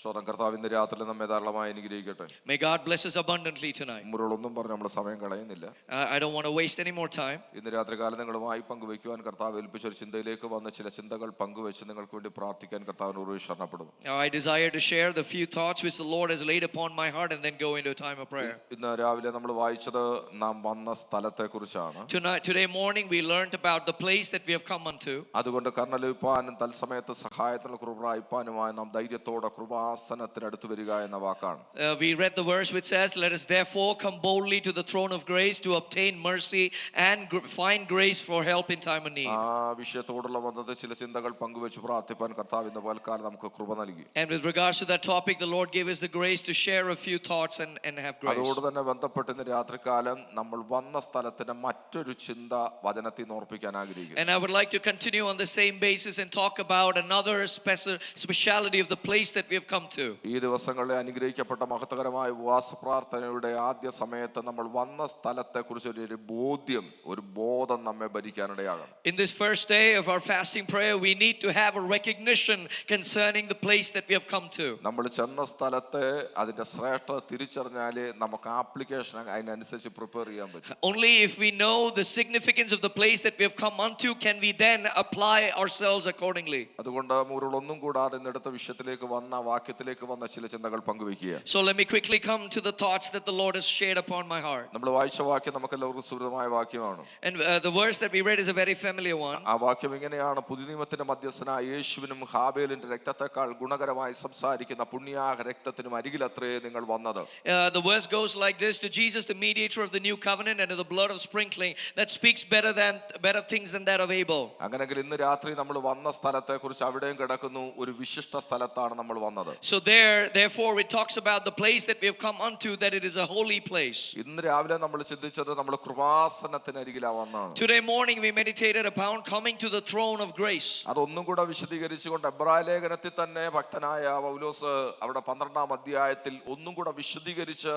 കർത്താവിന്റെ രാത്രി നമ്മെ ധാരാളമായി അനുഗ്രഹിക്കട്ടെ. May God bless us abundantly tonight. മുറുകളൊന്നും പറഞ്ഞ് നമ്മൾ സമയം കളയുന്നില്ല. I don't want to waste any more time. ഇന്ന് രാത്രികാലം നിങ്ങളുമായി പങ്കുവയ്ക്കുവാൻ കർത്താവ് ഏൽപ്പിച്ച ഒരു ചിന്തയിലേക്ക് വന്ന ചില ചിന്തകൾ പങ്കുവെച്ച് നിങ്ങൾക്ക് വേണ്ടി പ്രാർത്ഥിക്കാൻ കർത്താവിനോട് ശരണപ്പെടുന്നു. I desire to share the few thoughts which the Lord has laid upon my heart and then go into a time of prayer. ഇന്ന് രാവിലെ നമ്മൾ വായിച്ചത് നാം വന്ന സ്ഥലത്തെ കുറിച്ചാണ്. Today morning we learned about the place that we have come unto. അതുകൊണ്ട് കരുണ ലഭിപ്പാനും തത്സമയത്ത് സഹായത്തിനുള്ള കൃപ പ്രാപിപ്പാനുമായി നാം ധൈര്യത്തോടെ കൃപാസനത്തിനടുത്ത് വരിക എന്ന വാക്കാണ്. We read the verse which says, "Let us therefore come boldly to the throne of grace to obtain mercy and find grace for help in time of need." ആ വിഷയത്തോടുള്ള ബന്ധത്തിൽ ചില ചിന്തകൾ പങ്കുവെച്ച് പ്രാർത്ഥിപ്പാൻ കർത്താവ് ഇന്ന് പകൽക്കാലം നമുക്ക് കൃപ നൽകി. And with regards to that topic, the Lord gave us the grace to share a few thoughts and have grace. അതോട് തന്നെ ബന്ധപ്പെട്ട് ഇന്ന് രാത്രികാലം നമ്മൾ വന്ന സ്ഥലത്തിന് മറ്റൊരു ചിന്ത വചനത്തിൽ നിന്ന് ഓർപ്പിക്കാൻ ആഗ്രഹിക്കുന്നു. And I would like to continue on the same basis and talk about another speciality of the place that we have come to. ഈ ദിവസങ്ങളിലെ അനുഗ്രഹിക്കപ്പെട്ട മഹത്വകരമായ ഉപവാസ പ്രാർത്ഥനയുടെ ആദ്യ സമയത്ത് നമ്മൾ വന്ന സ്ഥലത്തെ കുറിച്ച് ഒരു ബോധം നമ്മെ ഭരിക്കാനിടയാകണം. In this first day of our fasting prayer, we need to have a recognition concerning the place that we have come to. നമ്മൾ ചെന്ന സ്ഥലത്തെ അതിന്റെ ശ്രേഷ്ഠത തിരിച്ചറിഞ്ഞാലേ നമുക്ക് ആപ്ലിക്കേഷൻ അതിനനുസരിച്ച് പ്രിപ്പയർ ചെയ്യാൻ പറ്റും. Only if we know the significance of the place that we have come unto can we then apply ourselves accordingly. അതുകൊണ്ട് മുരുളൊന്നും കൂടാതെ ഇന്നെടുത്ത വിഷയത്തിലേക്ക് വന്ന വാക്യത്തിലേക്ക് വന്ന ചില ചിന്തകൾ പങ്കുവയ്ക്കുക. So let me quickly come to the thoughts that the Lord has shared upon my heart. നമ്മൾ വായിച്ച വാക്യം നമുക്ക് എല്ലാവർക്കും സുഹൃതമായ വാക്യമാണ്. And the verse that we read is a very familiar one. ആ വാക്യം ഇങ്ങനെയാണ്: പുതിയ നിയമത്തിന്റെ മധ്യസ്ഥനായ യേശുവിനും ഹാബേലിന്റെ രക്തത്തെക്കാൾ ഗുണകരമായി സംസാരിക്കുന്ന പുണ്യാഹ രക്തത്തിനും അരികിലത്രേ നിങ്ങൾ വന്നത്. The verse goes like this: to Jesus, the mediator of the new covenant, and to the blood of sprinkling that speaks better things than that of Abel. അങ്ങനെങ്കിൽ ഇന്ന് രാത്രി നമ്മൾ വന്ന സ്ഥലത്തെ കുറിച്ച് അവിടെയും കിടക്കുന്നു, ഒരു വിശിഷ്ട സ്ഥലത്താണ് നമ്മൾ വന്നത്. So therefore it talks about the place that we have come unto, that it is a holy place. ഇന്ന് രാവിലെ നമ്മൾ ചിന്തിച്ചത് നമ്മൾ കൃപാസനത്തിനരികിലാണ് വന്നത്. Today morning we meditated upon coming to the throne of grace. അതൊന്നും കൂടെ വിശദീകരിച്ചുകൊണ്ട് എബ്രായ ലേഖനത്തിൽ തന്നെ ഭക്തനായ പൗലോസ് അവിടെ 12-ാം അധ്യായത്തിൽ ഒന്നും കൂടെ വിശദീകരിച്ച്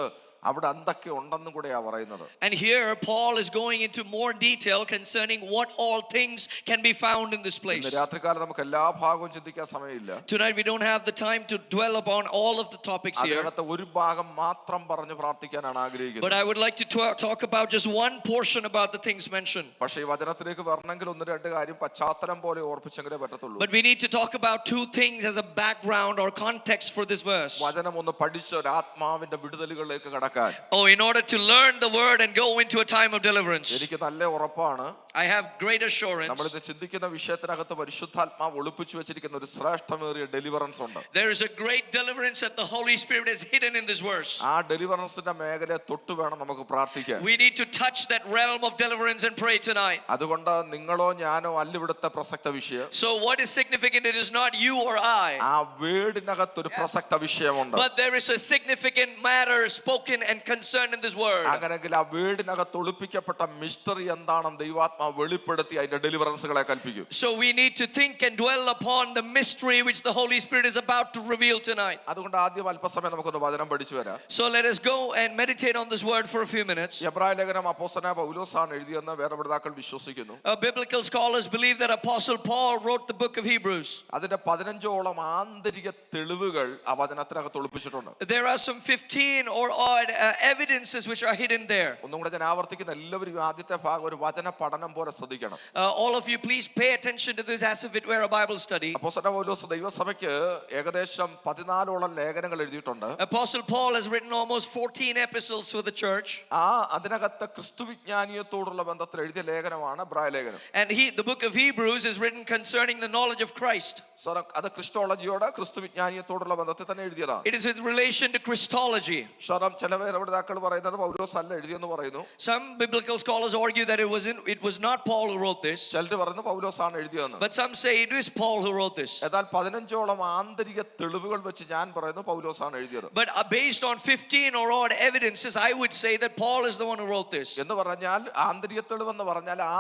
അവിടെ എന്തൊക്കെ ഉണ്ടെന്നും കൂടെയാ പറയുന്നത്. And here Paul is going into more detail concerning what all things can be found in this place. ഇന്ന് രാത്രികാലം നമുക്ക് എല്ലാ ഭാഗവും ചിന്തിക്കാൻ സമയമില്ല. Tonight we don't have the time to dwell upon all of the topics here. അതിനകത്ത് ഒരു ഭാഗം മാത്രം പറഞ്ഞു പ്രാർത്ഥിക്കാനാണ് ആഗ്രഹിക്കുന്നത്. But I would like to talk about just one portion about the things mentioned. പക്ഷേ ഈ വചനത്തിലേക്ക് വരണമെങ്കിൽ ഒന്ന് രണ്ട് കാര്യം പശ്ചാത്തലം പോലെ ഓർപ്പിച്ചെങ്കിലേ പറ്റത്തുള്ളൂ. But we need to talk about two things as a background or context for this verse. വചനം ഒന്ന് പഠിച്ച് ഒരു ആത്മാവിന്റെ വിടുതലുകളിലേക്ക് കടക്കാൻ. In order to learn the word and go into a time of deliverance. എനിക്ക് നല്ല ഉറപ്പാണ്, I have great assurance. നമ്മൾ ഇത് ചിന്തിക്കുന്ന വിഷയത്തിനകത്ത് പരിശുദ്ധാത്മാവ് ഒളിപ്പിച്ചു വെച്ചിരിക്കുന്ന ഒരു ശ്രേഷ്ഠമേറിയ ഡെലിവറൻസ് ഉണ്ട്. There is a great deliverance that the Holy Spirit has hidden in this verse. ആ ഡെലിവറൻസിന്റെ മേഖലയെ തൊട്ട് വേണം നമുക്ക് പ്രാർത്ഥിക്കാൻ. We need to touch that realm of deliverance and pray tonight. അതുകൊണ്ട് നിങ്ങളോ ഞാനോ അല്ല ഇവിടുത്തെ പ്രസക്ത വിഷയം. So what is significant? It is not you or I. ആ വേർഡിനകത്ത് ഒരു പ്രസക്ത വിഷയമുണ്ട്. But there is a significant matter spoken and concerned in this word. അങ്ങനെങ്കിൽ ആ വേർഡിനകത്ത് ഒളിപ്പിക്കപ്പെട്ട മിസ്റ്ററി എന്താണെന്ന് ദൈവാത്മാവ് വെളിപ്പെടുത്തി അതിന്റെ ഡെലിവറൻസുകളെ കൽപ്പിക്കും. So we need to think and dwell upon the mystery which the Holy Spirit is about to reveal tonight. അതുകൊണ്ട് ആദ്യം അല്പസമയം നമുക്കൊന്ന് വചനം പഠിച്ചു വരാം. So let us go and meditate on this word for a few minutes. എബ്രായ ലേഖനം അപ്പോസ്തലനായ പൗലോസാണ് എഴുതിയെന്ന് വേദപണ്ഡിതർ വിശ്വസിക്കുന്നു. Biblical scholars believe that Apostle Paul wrote the book of Hebrews. അതിന്റെ 15ഓളം ആന്തരിക തെളിവുകൾ ആ വചനത്തിനകത്ത് ഒളിപ്പിച്ചിട്ടുണ്ട്. There are some 15 or odd evidences which are hidden there. ഒന്നും കൂടെ ഞാൻ ആവർത്തിക്കുന്ന, എല്ലാവരും ആദ്യത്തെ ഭാഗം ഒരു വചന പഠനം പോലെ ശ്രദ്ധിക്കണം. All of you please pay attention to this as if it were a Bible study. അപ്പോസ്തലനായ പൗലോസ് ദൈവസഭയ്ക്ക് ഏകദേശം 14ഓളം ലേഖനങ്ങൾ എഴുതിയിട്ടുണ്ട്. Apostle Paul has written almost 14 epistles for the church. അതിനകത്ത് ക്രിസ്തുവിജ്ഞാനീയത്തോടുള്ള ബന്ധത്തിൽ എഴുതിയ ലേഖനമാണ് എബ്രായ ലേഖനം. And the book of Hebrews is written concerning the knowledge of Christ. അത് ക്രിസ്റ്റോളജിയോട് ക്രിസ്തുവിജ്ഞാനീയത്തോടുള്ള ബന്ധത്തിൽ തന്നെ എഴുതിയതാണ്. It is with relation to Christology. ചില വേദപണ്ഡിതർ പറയുന്നത് പൗലോസ് അല്ല എഴുതിയെന്ന് പറയുന്നു. Some biblical scholars argue that it was not Paul who wrote this. ചിലർ പറയുന്നു പൗലോസാണ് എഴുതിയെന്ന്. But some say it is Paul who wrote this. എന്നാൽ 15ഓളം ആന്തരിക തെളിവുകൾ വെച്ച് ഞാൻ പറയുന്നു പൗലോസാണ് എഴുതിയത്. But based on 15 or odd evidences, I would say that Paul is the one who wrote this. എന്ന് പറഞ്ഞാൽ ആന്തരിക തെളിവെന്ന് പറഞ്ഞാൽ ആ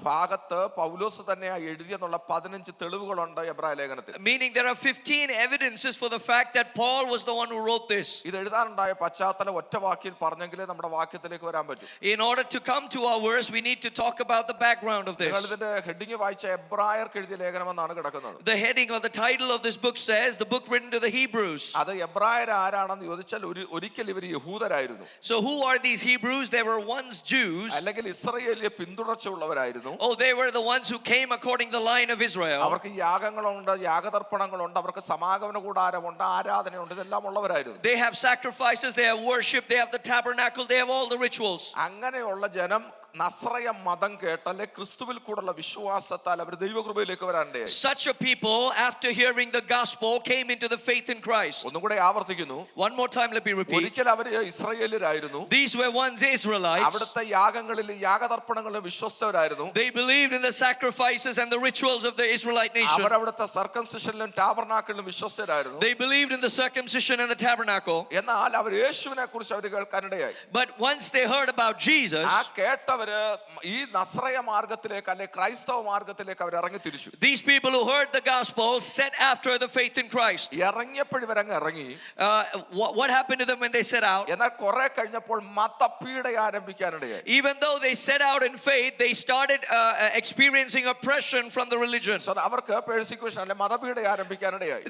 ഭാഗത്ത് പൗലോസ് തന്നെയാ എഴുതിയെന്നുള്ള 15 തെളിവുകളുണ്ട് എബ്രായ ലേഖനത്തിൽ. Meaning there are 15 evidences for the fact that Paul was the one who wrote this. ഇത് എഴുതാനുണ്ടായ പശ്ചാത്തലം ഒറ്റ വാക്കിൽ പറഞ്ഞെങ്കിലേ നമ്മുടെ വാക്യത്തിലേക്ക് വരാൻ പറ്റും. In order to come to our verse, we need to talk about the background of this. നിങ്ങൾ ഇതിന്റെ ഹെഡിങ് വായിച്ച എബ്രായർക്ക് എഴുതിയ ലേഖനമെന്നാണ് കിടക്കുന്നത്. The heading or the title of this book says, the book written to the Hebrews. അത് എബ്രായർ ആരാണെന്ന് ചോദിച്ചാൽ ഒരിക്കൽ ഇവർ യഹൂദരായിരുന്നു. So who are these Hebrews? They were once Jews. അല്ലെങ്കിൽ ഇസ്രായേലിയെ പിന്തുടർച്ചയുള്ളവരായിരുന്നു. Oh, they were the ones who came according the line of Israel. അവർക്ക് യാഗങ്ങളുണ്ട്, യാഗതർപ്പണങ്ങളുണ്ട്, അവർക്ക് സമാഗമന കൂടാരമുണ്ട്, ആരാധനയുണ്ട്, ഇതെല്ലാം ഉള്ളവരായിരുന്നു. They have sacrifices, they have worship, they have the tabernacle, they have all the rituals. അങ്ങനെയുള്ള ജനം നസ്രയ മതം കേട്ടല്ലേ ക്രിസ്തുവിൽ കൂടെയുള്ള വിശ്വാസത്താൽ അവർ ദൈവകൃപയിലേക്ക് വരാനിടയായി. Such a people, after hearing the gospel, came into the faith in Christ. ഒന്നും കൂടെ ആവർത്തിക്കുന്നു. One more time, let me repeat. ഒരിക്കൽ അവർ ഇസ്രായേലിയരായിരുന്നു. These were once Israelites. അവിടുത്തെ യാഗങ്ങളിലും യാഗതർപ്പണങ്ങളിലും വിശ്വസ്തരായിരുന്നു. They believed in the sacrifices and the rituals of the Israelite nation. അവർ അവിടുത്തെ സർക്കംസിഷനിലും ടാബർനാക്കിളിലും വിശ്വസ്തരായിരുന്നു. They believed in the circumcision and the tabernacle. എന്നാൽ അവർ യേശുവിനെ കുറിച്ച് അവർ കേൾക്കാനിടയായി. But once they heard about Jesus, ആ കേട്ടവര് ഈ നസ്രയ മാർഗത്തിലേക്ക് അല്ലെ ക്രൈസ്തവ മാർഗത്തിലേക്ക് അവർ ഇറങ്ങി തിരിച്ചു. these people who heard the gospel set after the faith in Christ. ഇറങ്ങിയപ്പോഴിവരങ്ങ് ഇറങ്ങി. What happened to them when they set out? എന്നാൽ കുറെ കഴിഞ്ഞപ്പോൾ മതപീഡ ആരംഭിക്കാനിടയായി. Even though they set out in faith, they started experiencing oppression from the religion. അവർക്ക് persecution അല്ലെ മതപീഡ ആരംഭിക്കാനിടയായി.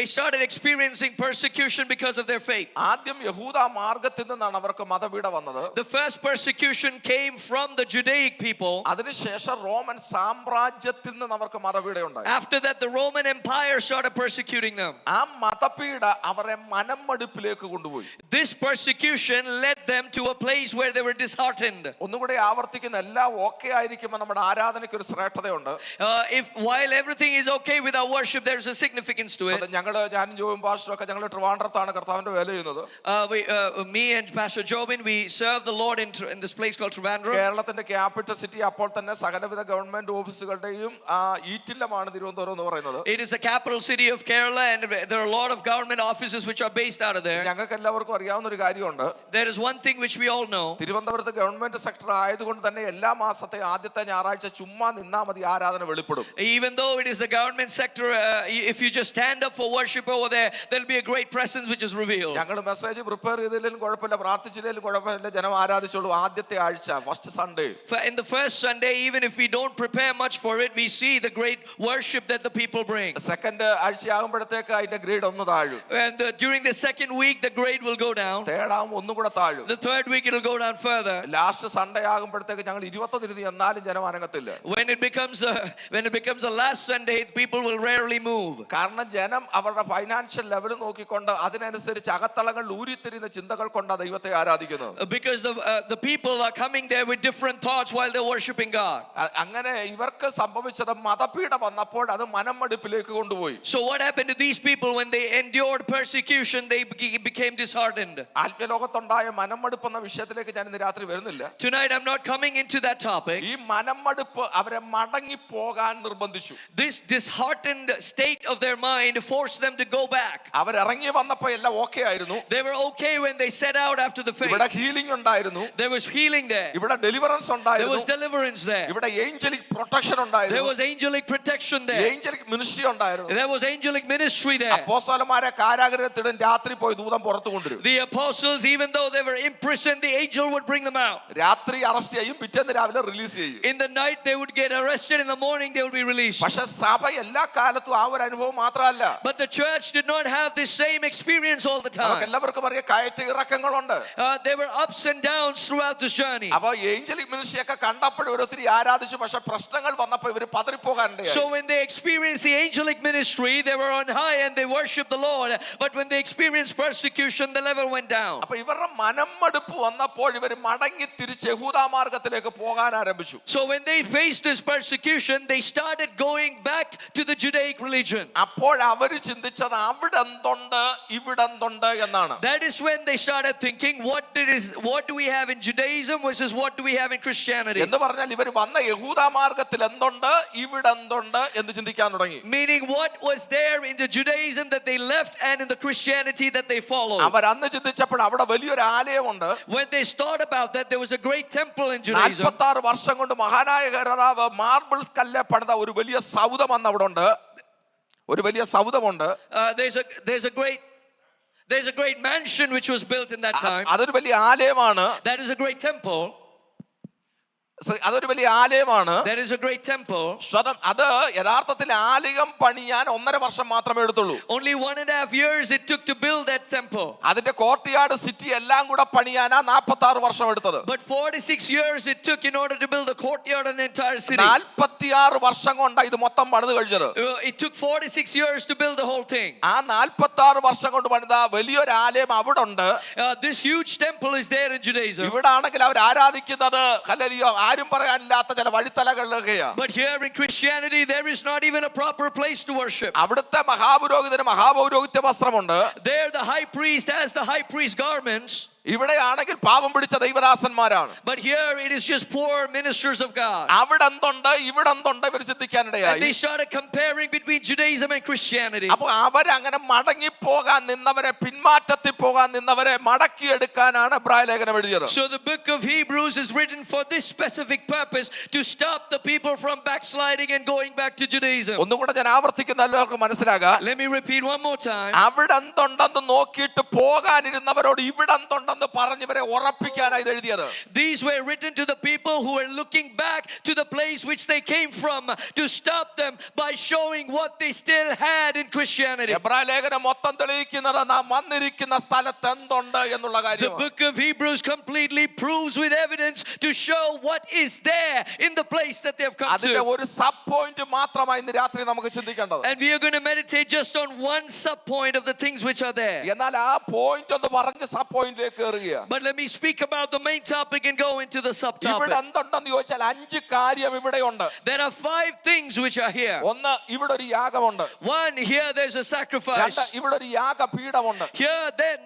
They started experiencing persecution because of their faith. ആദ്യം യഹൂദ മാർഗത്തിൽ നിന്നാണ് അവർക്ക് മതപീഡ വന്നത്. The first persecution came from the Judaic people. അതിനുശേഷം Roman സാമ്രാജ്യത്തിൽ നിന്ന് അവർക്ക് മതപീഡ ഉണ്ടായി. After that, the Roman Empire started persecuting them. ആ മതപീഡ അവരെ മനംമടുപ്പിലേക്ക് കൊണ്ടുപോയി. This persecution led them to a place where they were disheartened. ഒന്നുകൂടെ ആവർത്തിക്കുന്ന എല്ലാം ഓക്കെ ആയിരിക്കുമ്പോൾ നമ്മുടെ ആരാധനയ്ക്ക് ഒരു ശ്രേഷ്ഠതയുണ്ട്. If while everything is okay with our worship, there's a significance to it. ഞാനും ജോയും പാസ്റ്ററും ഒക്കെ ഞങ്ങൾ ട്രിവാൻഡ്രത്താണ് കർത്താവിന്റെ വേല ചെയ്യുന്നത്. Me and Pastor Jobin, we serve the Lord in this place called Trivandrum. കേരളത്തിന്റെ ക്യാപിറ്റൽ സിറ്റി അപ്പോൾ തന്നെ സകലവിധ ഗവൺമെന്റ് ഓഫീസുകളുടെയും ഈറ്റില്ലമാണ് തിരുവനന്തപുരം എന്ന് പറയുന്നത്. It is the capital city of Kerala, and there are a lot of government offices which are based out of there. ഞങ്ങൾക്ക് എല്ലാവർക്കും അറിയാവുന്ന ഒരു കാര്യമുണ്ട്. There is one thing which we all know. തിരുവനന്തപുരത്ത് ഗവൺമെന്റ് സെക്ടർ ആയതുകൊണ്ട് തന്നെ എല്ലാ മാസത്തെ ആദ്യത്തെ ഞായറാഴ്ച ചുമ്മാ നിന്നാ മതി ആരാധന വെളിപ്പെടും. Even though it is the government sector, if you just stand up for worship over there, there'll be a great presence which is revealed. ഞങ്ങൾ മെസ്സേജ് പ്രിപ്പയർ ചെയ്തില്ലെങ്കിലും കുഴപ്പമില്ല, പ്രാർത്ഥിച്ചില്ലെങ്കിലും കുഴപ്പമില്ല, ജനം ആരാധിച്ചോളൂ. ആദ്യത്തെ ആഴ്ച first Sunday, In the first Sunday, even if we don't prepare much for it, we see the great worship that the people bring. Second ആഴ്ചയാകുമ്പോഴത്തേക്ക് അതിന്റെ grade ഒന്ന് താഴും. And during the second week, the grade will go down. തേർഡാകുമ്പോൾ ഒന്നും കൂടെ താഴും. The third week, it'll go down further. Last Sunday ആകുമ്പോഴത്തേക്ക് ഞങ്ങൾ 21 എന്നാലും ജനം അനങ്ങത്തില്ല. When it becomes the last Sunday, people will rarely move. കാരണം ജനം അവരുടെ ഫൈനാൻഷ്യൽ ലെവൽ നോക്കിക്കൊണ്ട് അതിനനുസരിച്ച് അകത്തളങ്ങൾ ഊരിത്തിരിയുന്ന ചിന്തകൾ കൊണ്ടാണ് ദൈവത്തെ ആരാധിക്കുന്നത്. Because the people are coming there with different thoughts while they're worshiping God. അങ്ങനെ ഇവർക്ക് സംഭവിച്ചത് മതപീഡ വന്നപ്പോൾ അത് മനംമടുപ്പിലേക്ക് കൊണ്ടുപോയി. So what happened to these people when they endured persecution? They became disheartened. ആത്മലോകത്തുണ്ടായ മനംമടുപ്പ് എന്ന വിഷയത്തിലേക്ക് ഞാൻ ഇന്ന് രാത്രി വരുന്നില്ല. Tonight I'm not coming into that topic. ഈ മനംമടുപ്പ് അവരെ മടങ്ങി പോകാൻ നിർബന്ധിച്ചു. This disheartened state of their mind forced them to go back. അവർ ഇറങ്ങി വന്നപ്പോൾ എല്ലാം ഓക്കെ ആയിരുന്നു. They were okay when they set out after the faith. ഇവിടെ ഹീലിംഗ് ഉണ്ടായിരുന്നു. There was healing there. ഇവിടെ ഡെലിവറൻസ് There ഉണ്ടായിരുന്നു. was deliverance there. ഇവിടെ angelic protection ഉണ്ടായിരുന്നു. There was angelic protection there. Angelic ministry ഉണ്ടായിരുന്നു. There was angelic ministry there. അപ്പോസ്തലന്മാരെ കാരാഗൃഹത്തിടും, രാത്രി പോയി ദൂതൻ പുറത്തു കൊണ്ടുവരും. The apostles, even though they were imprisoned, the angel would bring them out. രാത്രി അറസ്റ്റ് ചെയ്യും, പിറ്റേന്ന് രാവിലെ റിലീസ് ചെയ്യും. In the night they would get arrested, in the morning they would be released. പക്ഷെ സഭ എല്ലാ കാലത്തും ആ ഒരു അനുഭവം മാത്രമല്ല. But the church did not have this same experience all the നമുക്ക് time. എല്ലാവർക്കും അറിയാം കയറ്റ ഇറക്കങ്ങളുണ്ട്. There were ups and downs throughout this journey. അപ്പൊ ഏഞ്ചലിക് മിനിസ്ട്രി ഒക്കെ കണ്ടപ്പോൾ ഒത്തിരി ആരാധിച്ചു. പക്ഷെ പ്രശ്നങ്ങൾ വന്നപ്പോൾ ഇവർ പതറിപ്പോകാനുണ്ട്. So when they experienced the angelic ministry, they were on high and they worshiped the Lord. But when they experienced persecution, the level went down. അപ്പൊ ഇവരുടെ മനംമടുപ്പ് വന്നപ്പോൾ ഇവർ മടങ്ങി തിരിച്ച് യഹൂദ മാർഗത്തിലേക്ക് പോകാൻ ആരംഭിച്ചു. So when they faced this persecution, they started going back to the Judaic religion. അപ്പോൾ അവർ ചിന്തിച്ചത് അവിടെ എന്തുണ്ട് ഇവിടെ എന്തുണ്ട് എന്നാണ്. That is when they started thinking, what do we have in Judaism versus what do we have in Christianity? എന്ന് പറഞ്ഞാൽ ഇവർ വന്ന യഹൂദ മാർഗത്തിൽ എന്തുണ്ട് ഇവിടെ എന്തുണ്ട് എന്ന് ചിന്തിക്കാൻ തുടങ്ങി. Meaning what was there in the Judaism that they left and in the Christianity that they followed. അവർ അന്ന് ചിന്തിച്ചപ്പോൾ അവിടെ വലിയൊരു ആലയമുണ്ട്. When they thought about that, there was a great temple in Judaism. 46 വർഷം കൊണ്ട് മഹാനായ ഹെരോദാവ് മാർബിൾ കല്ല് പണിത ഒരു വലിയ സൗധം അന്ന് അവിടെ ഉണ്ട്. ഒരു വലിയ സൗധമുണ്ട്. There's a great There's a great mansion which was built in that time. അതൊരു വലിയ ആലയമാണ്. That is a great temple. അതൊരു വലിയ ആലയമാണ്. That is a great temple. അത് യഥാർത്ഥത്തിൽ ആലയം പണിയാൻ 1.5 വർഷം മാത്രമേ എടുത്തുള്ളൂ. Only 1.5 years it took to build that temple. അതിന്റെ കോർട്ട്യാർഡ് സിറ്റി എല്ലാം കൂടെ പണിയാനാ 46 വർഷം എടുത്തത്. But 46 years it took in order to build the courtyard and the entire city. 46 വർഷം കൊണ്ടാണ് ഇത് മൊത്തം പണിത് കഴിഞ്ഞത്. It took 46 years to build the whole thing. ആ 46 വർഷം കൊണ്ട് പണിത വലിയൊരു ആലയം അവിടെ ഉണ്ട്. This huge temple is there in Judaism. ഇവിടെ ആണെങ്കിൽ അവർ ആരാധിക്കുന്നത് ഹല്ലേലൂയ ആരും പറയാനില്ലാത്ത ചില വഴിത്തലകളിലൊക്കെയാ. But here in Christianity there is not even a proper place to worship. അവിടുത്തെ മഹാപുരോഹിതന് മഹാപൗരോഹിത്യ വസ്ത്രമുണ്ട്. There the high priest has the high priest garments. ഇവിടെ ആണെങ്കിൽ പാപം പിടിച്ച ദൈവദാസന്മാരാണ്. But here it is just poor ministers of God. അവിടെ എന്തുണ്ട് ഇവിടെ എന്തുണ്ട് ഇവർ ചിന്തിക്കാനിടയായി. And they started comparing between Judaism and Christianity. അപ്പോൾ അവരങ്ങനെ മടങ്ങി പോകാൻ നിന്നവരെ പിന്മാറ്റത്തിൽ പോകാൻ നിന്നവരെ മടക്കിയെടുക്കാനാണ് എബ്രായ ലേഖനം എഴുതിയത്. So the book of Hebrews is written for this specific purpose, to stop the people from backsliding and going back to Judaism. ഒന്നുകൂടെ ഞാൻ ആവർത്തിക്കുന്ന എല്ലാവർക്കും മനസ്സിലാകാം. Let me repeat one more time. അവിടെ എന്തുണ്ടെന്ന് നോക്കിയിട്ട് പോകാനിരുന്നവരോട് ഇവിടെ എന്തുണ്ടെന്ന് പറഞ്ഞവരെ ഉറപ്പിക്കാനായി ഇത് എഴുതിയത്. These were written to the people who were looking back to the place which they came from, to stop them by showing what they still had in Christianity. എബ്രായ ലേഖനം മൊത്തം തെളിയിക്കുന്നത് നാം വന്നിരിക്കുന്ന സ്ഥലത്ത് എന്തുണ്ട് എന്നുള്ള The കാര്യം. book of Hebrews completely proves with evidence to show what is there in the place that they have come അതിന്റെ to. ഒരു സബ് പോയിന്റ് മാത്രമായി ഇന്ന് രാത്രി നമുക്ക് ചിന്തിക്കേണ്ടത്. And we are going to meditate just on one sub point of the things which are there. എന്നാൽ ആ point ഒന്ന് പറഞ്ഞ് സബ് പോയിന്റിലേക്ക് കയറുക. But let me speak about the main topic and go into the subtopic. ഇവിടെ എന്തുണ്ടെന്ന് ചോദിച്ചാൽ 5 കാര്യം ഇവിടെയുണ്ട്. There are 5 things which are here. ഒന്ന്, ഇവിടെ ഒരു യാഗമുണ്ട്. One, here there's a sacrifice. രണ്ട്, ഇവിടെ ഒരു യാഗപീഠമുണ്ട്. Here then,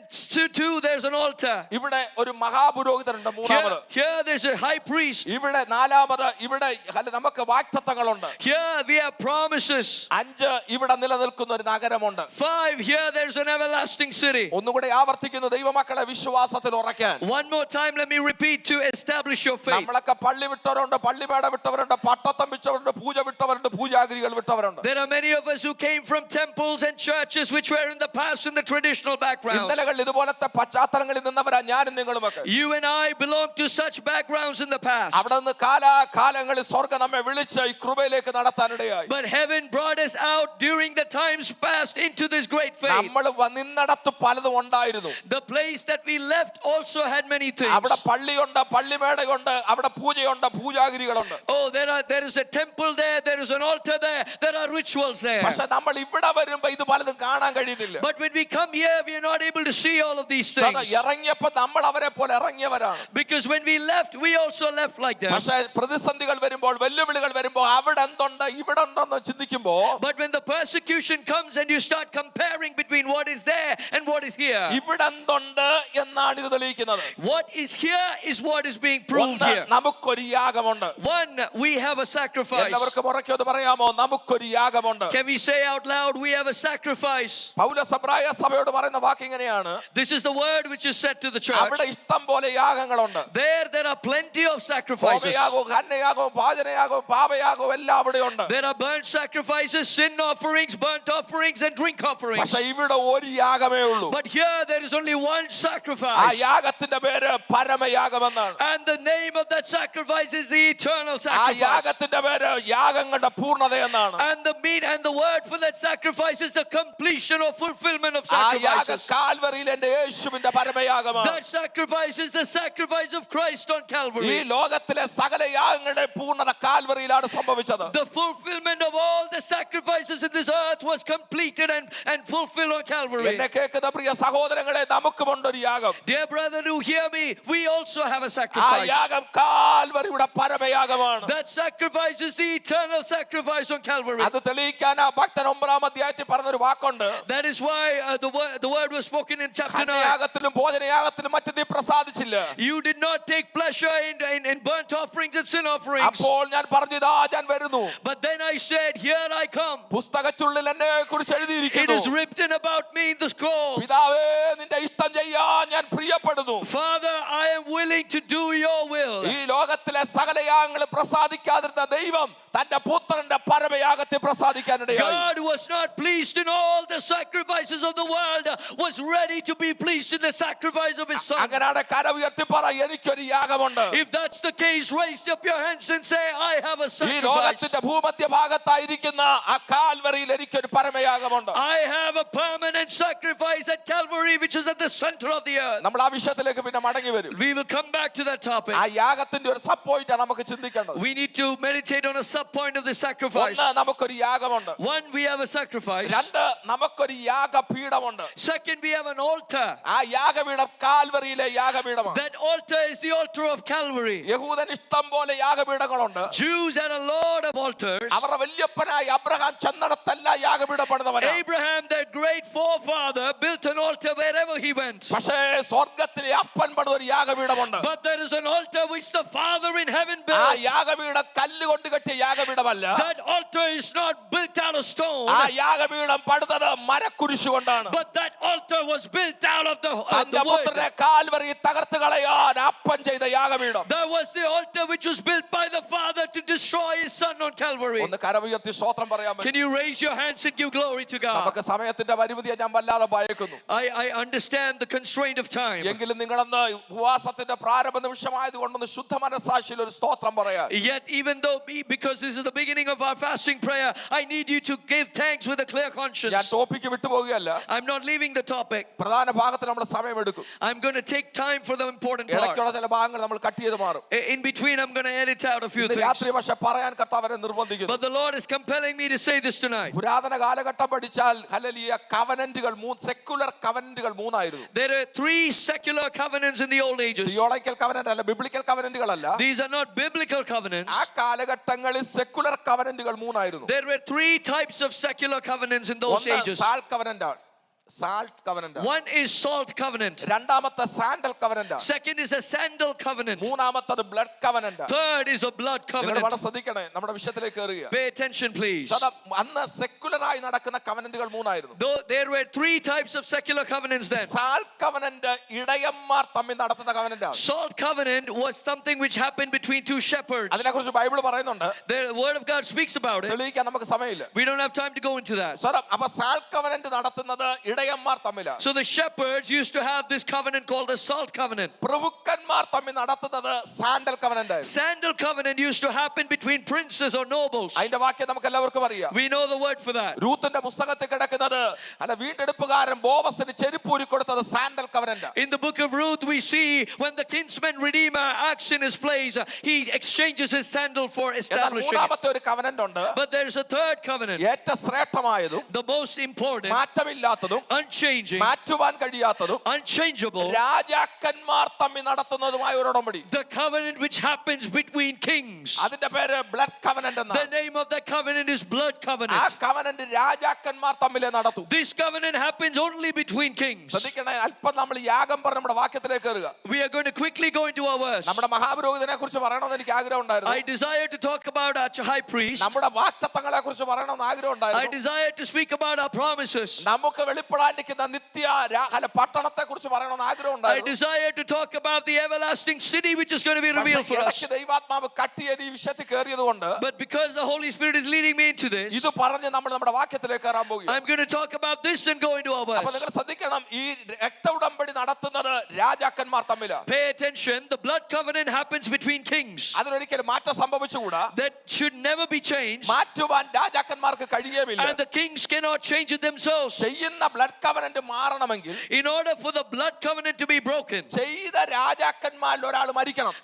two, there's an altar. ഇവിടെ ഒരു മഹാപുരോഹിതനുണ്ട്. മൂന്നാമത് Here there's a high priest. ഇവിടെ നാലാമത് ഇവിടെ നമുക്ക് വാഗ്ദത്തങ്ങളുണ്ട്. Here we have promises. 5, ഇവിടെ നിലനിൽക്കുന്ന ഒരു നഗരമുണ്ട്. 5, here there's an everlasting city. ഒന്നുകൂടെ ആവർത്തിക്കുന്നു, ദൈവമക്കളെ വിശ്വാസത്തിൽ ഉറയ്ക്കാൻ. One more time, let me repeat, to establish your faith. നമ്മളൊക്കെ പള്ളി വിട്ടവരുണ്ട്, പള്ളിമേട വിട്ടവരുണ്ട്, പട്ടത്തം വിട്ടവരുണ്ട്, പൂജ വിട്ടവരുണ്ട്, പൂജാഗിരികൾ വിട്ടവരുണ്ട്. There are many of us who came from temples and churches which were in the past in the traditional backgrounds. ഇന്നലകളിൽ ഇതുപോലത്തെ പശ്ചാത്തലങ്ങളിൽ നിന്നവരാ ഞാനും നിങ്ങളുമൊക്കെ. You and I belong to such backgrounds in the past. അവിടെ നിന്ന് കാലാകാലങ്ങളിൽ സ്വർഗ്ഗം നമ്മെ വിളിച്ച് ഈ കൃപയിലേക്ക് നടത്താനിടയായി. But heaven brought us out during the times past into this great faith. നമ്മൾ നിന്നടത്ത് പലതും ഉണ്ടായിരുന്നു. The place that we left also had many things. അവിടെ പള്ളിയുണ്ട്, പള്ളിമേടയുണ്ട്, അവിടെ പൂജയുണ്ട്, പൂജാഗിരികളുണ്ട്. Oh, there is a temple there is an altar there are rituals there. പക്ഷെ നമ്മൾ ഇവിടെ വരുമ്പോ ഇത് പലതും കാണാൻ കഴിയുന്നില്ല. But when we come here, we are not able to see all of these things. ഇറങ്ങിയപ്പോ നമ്മൾ അവരെ പോലെ ഇറങ്ങിയവരാണ്. Because when we left, we also left like them. പക്ഷെ പ്രതിസന്ധികൾ വരുമ്പോൾ, വെല്ലുവിളികൾ വരുമ്പോൾ അവിടെ എന്തുണ്ട് ഇവിടെ ഉണ്ടെന്ന് ചിന്തിക്കുമ്പോ, But when the persecution comes and you start comparing between what is there and what is here, ഇവിടെ എന്തുണ്ട് എന്നാണ് ഇത് തെളിയിക്കുന്നത്. what is here is what is being proved here. നമുക്കൊരു യാഗമുണ്ട്. One, we have a sacrifice. എല്ലാവർക്കും ഉറക്കെ പറയാമോ, നമുക്കൊരു യാഗമുണ്ട്. Can we say out loud, we have a sacrifice? പൗലോസ് എബ്രായ സഭയോട് പറയുന്ന വാക്ക് ഇങ്ങനെയാണ്, This is the word which is said to the church. അവിടെ ഇഷ്ടം പോലെ യാഗങ്ങളുണ്ട്. There are plenty of sacrifices. ഹോമയാഗവും ഖണ്ഡയാഗവും ഭാജനയാഗവും പാപയാഗവും എല്ലാം അവിടെയുണ്ട്. There are burnt sacrifices, sin offerings, burnt offerings and drink offerings. പക്ഷേ ഇവിടെ ഒരു യാഗമേ ഉള്ളൂ. But here there is only one ആ sacrifice. യാഗത്തിന്റെ പേര് പരമയാഗമെന്നാണ്. And the name of that sacrifice is the eternal ആ sacrifice. യാഗത്തിന്റെ പേര് യാഗങ്ങളുടെ പൂർണ്ണത എന്നാണ്. And the word for that sacrifice is the completion or fulfillment of ആ യാഗം sacrifices. കാൽവരിയിൽ എന്റെ യേശുവിന്റെ പരമയാഗമാണ്. That sacrifice is the sacrifice of Christ on ഈ Calvary. ലോകത്തിലെ സകല യാഗങ്ങളുടെ പൂർണ്ണത കാൽവരിയിലാണ് സംഭവിച്ചത്. The fulfillment of all the sacrifices in this earth was completed and fulfilled on Calvary. എന്നെ കേൾക്കുന്ന പ്രിയ സഹോദരങ്ങളെ, നമുക്കുമുണ്ട് ഒരു യാഗം. Dear brother, who hear me, we also have a ആ sacrifice. യാഗം കാൽവരിയുടെ പരമയാഗമാണ്. That sacrifice is the eternal sacrifice on Calvary. അത് തെളിയിക്കാൻ ആ ഭക്തൻ 9-ാം അധ്യായത്തിൽ പറഞ്ഞൊരു വാക്കുണ്ട്. That is why the word was spoken in chapter 9. ഖണ്ഡയാഗത്തിലും ഭോജനയാഗത്തിലും മറ്റും നീ പ്രസാദിച്ചില്ല. You did not take pleasure in burnt offerings and sin offerings. അപ്പോൾ ഞാൻ പറഞ്ഞു, ഇതാ ഞാൻ വരുന്നു. But then I said, here I come. പുസ്തകച്ചുള്ളിൽ എന്നെ കുറിച്ച് It എഴുതിയിരിക്കുന്നു. is written about me in the scrolls. പിതാവേ, നിന്റെ ഇഷ്ടം ചിത്തം ചെയ്യാൻ ഞാൻ പ്രിയപ്പെടുന്നു. Father, I am willing to do your will. ഈ ലോകത്തിലെ സകല യാഗങ്ങളും പ്രസാദിക്കാതിരുന്ന ദൈവം തന്റെ പുത്രന്റെ പരമയാഗത്തെ പ്രസാദിക്കാനിടയായി. God was not pleased in all the sacrifices of the world, was ready to be pleased in the sacrifice of his son. അങ്ങനെയാണ് കര ഉയർത്തി പറ, എനിക്കൊരു യാഗമുണ്ട്. If that's the case, raise up your hands and say, I have a ഈ sacrifice. ലോകത്തിന്റെ ഭൂമധ്യഭാഗത്തായിരിക്കുന്ന ആ കാൽവറിയിൽ എനിക്കൊരു പരമയാഗമുണ്ട്. I have a permanent sacrifice at Calvary, which is at the center of the earth. നമ്മൾ ആ വിഷയത്തിലേക്ക് പിന്നെ മടങ്ങി വരും. We will come back to that topic. ആ യാഗത്തിന്റെ ഒരു സബ് പോയിന്റ് നമുക്ക് ചിന്തിക്കേണ്ടത്. We need to meditate on a sub point of the sacrifice. ഒന്ന്, നമുക്കൊരു യാഗമുണ്ട്. One, we have a sacrifice. രണ്ട്, നമുക്കൊരു യാഗപീഠമുണ്ട്. Second, we have an altar. ആ യാഗപീഠം കാൽവറിയിലെ യാഗപീഠമാണ്. That altar is the altar of Calvary. യഹൂദൻ ഇഷ്ടം പോലെ യാഗപീഠങ്ങളുണ്ട്. Jews had a lot of altars. അവരുടെ വല്യപ്പനായ അബ്രഹാം ചെന്നിടത്തെല്ലാം യാഗപീഠം പണിതവനാണ്. Abraham, their great forefather, built an altar wherever he went. പക്ഷേ സ്വർഗ്ഗത്തിലെ അപ്പൻ പണിത ഒരു യാഗപീഠമുണ്ട്. But there is an altar which the Father in heaven ആ built. യാഗപീഠം കല്ലുകൊണ്ട് കെട്ടിയ യാഗപീഠമല്ല. That altar is not built out of stone. ആ യാഗപീഠം പണിതത് മരക്കുരിശ് കൊണ്ടാണ്. But that altar was built out of the തന്റെ wood. പുത്രനെ കാൽവറി തകർത്ത് കളയാൻ അപ്പൻ ചെയ്ത യാഗപീഠം. That was the altar which was built by the Father to destroy his son on Calvary. ഒന്ന് കരമുയർത്തി സ്തോത്രം പറയാൻ Can you raise your hands and give glory to God? നമുക്ക് സമയത്തിന്റെ പരിമിതിയെ ഞാൻ വല്ലാതെ ഭയക്കുന്നു. I understand the constraint of time. എങ്കിലും നിങ്ങളെന്ന് ഉപവാസത്തിന്റെ പ്രാരംഭ നിമിഷമായതുകൊണ്ടൊന്ന് ശുദ്ധ മനസ്സാക്ഷിയിൽ ഒരു സ്തോത്രം പറയാൻ. Yet even though, because this is the beginning of our fasting prayer, I need you to give thanks with a clear ഞാൻ conscience. ടോപ്പിക്ക് വിട്ടുപോകുകയല്ല. I'm not leaving the topic. പ്രധാന ഭാഗത്ത് നമ്മൾ സമയമെടുക്കും. I'm going to take time for the important part. ഇടയ്ക്കുള്ള ചില ഭാഗങ്ങൾ നമ്മൾ കട്ട് ചെയ്ത് മാറും. In between, I'm going to edit out a few ഇന്ന് things. രാത്രി പക്ഷെ പറയാൻ കർത്താവിനെ നിർബന്ധിക്കുന്നു. But the Lord is compelling me to say this tonight. പുരാതന കാലഘട്ടം പഠിച്ചാൽ ഹല്ലേലൂയ കവനന്റുകൾ സെക്കുലർ കവനന്റുകൾ മൂന്നായിരുന്നു. There are 3 secular covenants in the old ages. Theological covenant അല്ല, ബിബ്ലിക്കൽ കവനന്റുകളല്ല. These are not biblical covenants. ആ കാലഘട്ടങ്ങളിൽ സെക്കുലർ കവനന്റുകൾ മൂന്നായിരുന്നു. There were 3 types of secular covenants in those ഒന്ന് ages. Salt covenant, salt covenant. One is salt covenant. രണ്ടാമത്തെ sandal covenant. Second is a sandal covenant. മൂന്നാമത്തത് blood covenant. Third is a blood നിങ്ങൾ covenant. വളരെ ശ്രദ്ധിക്കണേ, നമ്മുടെ വിഷയത്തിലേക്ക് കയറുക. Pay attention, please. അന്ന് സെക്കുലറായി നടക്കുന്ന കവനന്റുകൾ മൂന്നായിരുന്നു. Though there were 3 types of secular covenants then. Salt covenant ഇടയന്മാർ തമ്മിൽ നടത്തുന്ന കവനന്റാണ്. Salt covenant was something which happened between 2 shepherds. അതിനെക്കുറിച്ച് ബൈബിൾ പറയുന്നുണ്ട്. The word of God speaks about it. തെളിയിക്കാൻ നമുക്ക് സമയമില്ല. We don't have time to go into that. അപ്പൊ സാൾട്ട് കവനന്റ് നടത്തുന്നത് ഇടയന്മാർ തമ്മിലാണ്. So the shepherds used to have this covenant called the salt covenant. പ്രഭുക്കന്മാർ തമ്മിൽ നടത്തുന്നത് സാൻഡൽ കവനന്റ് ആയിരുന്നു. Sandal covenant used to happen between princes or nobles. അതിന്റെ വാക്യം നമുക്ക് എല്ലാവർക്കും അറിയാം. We know the word for that. രൂത്തിന്റെ പുസ്തകത്തിൽ കിടക്കുന്നത് അല്ല, വീണ്ടെടുപ്പുകാരൻ ബോവസിന് ചെരുപ്പൂരി കൊടുത്തത് sandal covenant. In the book of Ruth, we see when the kinsman redeemer acts in his place, he exchanges his sandal for establishing it. മൂന്നാമത്തെ ഒരു കവനന്റ് ഉണ്ട്. But there's a third covenant, ഏറ്റവും ശ്രേഷ്ഠമായതും the most important, മാറ്റമില്ലാത്തതും unchanging, മാറ്റുവാൻ കഴിയാത്തതും unchangeable, രാജാക്കന്മാർ തമ്മിൽ നടത്തുന്നതുമായ ഒരു ഉടമ്പടി. the covenant which happens between kings. അതിന്റെ പേര് ബ്ലഡ് കവനന്റ് The എന്നാണ്. name of that covenant is blood ആ covenant. കവനന്റ് രാജാക്കന്മാർ തമ്മിലേ നടത്തൂ. This covenant happens only between kings. ശ്രദ്ധിക്കണേ, അല്പം നമ്മൾ യാഗം പറഞ്ഞ് നമ്മുടെ വാക്യത്തിലേക്ക് കയറുക. We are going to quickly go into our verse. നമ്മുടെ മഹാപുരോഹിതനെ കുറിച്ച് പറയണമെന്ന് എനിക്ക് ആഗ്രഹം I ഉണ്ടായിരുന്നു. desire to talk about our high priest. നമ്മുടെ വാക്തത്വങ്ങളെ കുറിച്ച് പറയണമെന്ന് ആഗ്രഹം I ഉണ്ടായിരുന്നു. desire to speak about our promises. നമുക്ക് വെളിപ്പെടാനിരിക്കുന്ന പട്ടണത്തെ കുറിച്ച് പറയണമെന്ന് ആഗ്രഹം I ഉണ്ടായിരുന്നു. desire to talk about the everlasting city which is going to be revealed for us. ഇടയ്ക്ക് ദൈവാത്മാവ് കട്ട് ചെയ്ത് ഈ വിഷയത്തിൽ കയറിയതുകൊണ്ട് But because the Holy Spirit is leading me into this, ഇത് പറഞ്ഞ് നമ്മൾ നമ്മുടെ വാക്യത്തിലേക്ക് കയറാൻ പോകുക. I'm going to talk about this and go into our അപ്പൊ verse. നിങ്ങൾ ശ്രദ്ധിക്കണം, ഈ രക്ത ഉടമ്പടി നടത്തുന്നത് രാജാക്കന്മാർ തമ്മിലാണ്. Pay attention. The blood covenant happens between kings. അതിനൊരിക്കലും മാറ്റം സംഭവിച്ചുകൂടാ. That should never be changed. മാറ്റുവാൻ രാജാക്കന്മാർക്ക് കഴിയുകയില്ല. And the kings cannot change it themselves. ചെയ്യുന്ന ബ്ലഡ് കവനന്റ് മാറണമെങ്കിൽ, In order for the blood covenant to be broken, ചെയ്ത രാജാക്കന്മാരിൽ ഒരാൾ മരിക്കണം.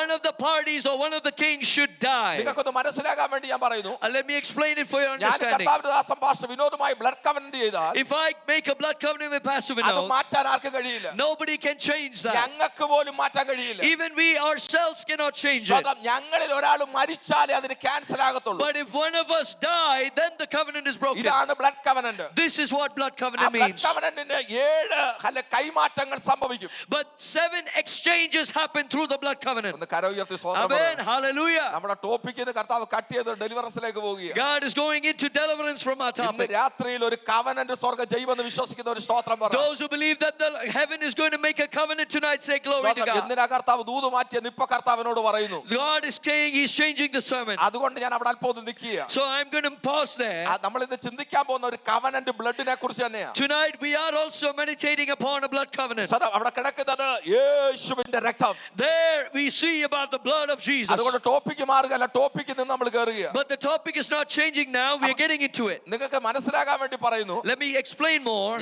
one of the parties or one of the kings should die. നിങ്ങൾക്കൊന്ന് മനസ്സിലാക്കാൻ വേണ്ടി ഞാൻ പറയുന്നു. Let me explain it for your ഞാൻ understanding. കർത്താവിന്റെ ദാസൻ പാസ്റ്റർ വിനോദുമായി ബ്ലഡ് കവനന്റ് ചെയ്താൽ If I make a blood covenant with Pastor അത് Vinod, മാറ്റാൻ ആർക്കും കഴിയില്ല. nobody Nobody can change that. ഞങ്ങൾക്ക് പോലും മാറ്റാൻ കഴിയില്ല. Even we ourselves cannot change it. ഞങ്ങളിൽ ഒരാൾ മരിച്ചാലേ അതിന് cancel ആകത്തുള്ളൂ. But if one of us die, then the covenant is broken. ഇതാണ് blood covenant. This is what blood covenant means. കവനന്റിന് 7 കൈമാറ്റങ്ങൾ സംഭവിക്കും. But 7 exchanges happen through the blood covenant. ഒന്ന് കരമുയർത്തി സ്തോത്രം Amen. പറയാം. Hallelujah. നമ്മുടെ ടോപ്പിക്കിന് കർത്താവ് കട്ട് ചെയ്ത് ഡെലിവറൻസിലേക്ക് പോവുകയാണ്. God is going into deliverance from our ഇന്ന് topic. രാത്രിയിൽ ഒരു കവനന്റ് സ്വർഗ്ഗം ചെയ്യുമെന്ന് വിശ്വസിക്കുന്ന ഒരു സ്തോത്രം പറയാം. Those who believe that the heaven is going to make a covenant tonight, say glory to God. എന്തിനാ കർത്താവ് ദൂത് മാറ്റിയെന്ന് ഇപ്പൊ കർത്താവിനോട് പറയുന്നു. God is saying He's changing the sermon. അതുകൊണ്ട് ഞാൻ അവിടെ അല്പം ഒന്ന് നിൽക്കുക. So I'm going to pause there. നമ്മൾ ഇന്ന് ചിന്തിക്കാൻ പോകുന്ന ഒരു കവനന്റ് ബ്ലഡിനെ കുറിച്ച് തന്നെയാണ്. Tonight we are also meditating upon a blood covenant. അവിടെ കിടക്കുന്നത് യേശുവിന്റെ രക്തം. There we see about the blood of Jesus. അതുകൊണ്ട് ടോപ്പിക്ക് മാറുകയല്ല, ടോപ്പിക്കിൽ നിന്ന് നമ്മൾ കയറുക. But the topic is not changing now. We are getting into it. നിങ്ങൾക്ക് മനസ്സിലാകാൻ വേണ്ടി പറയുന്നു. Let me explain more.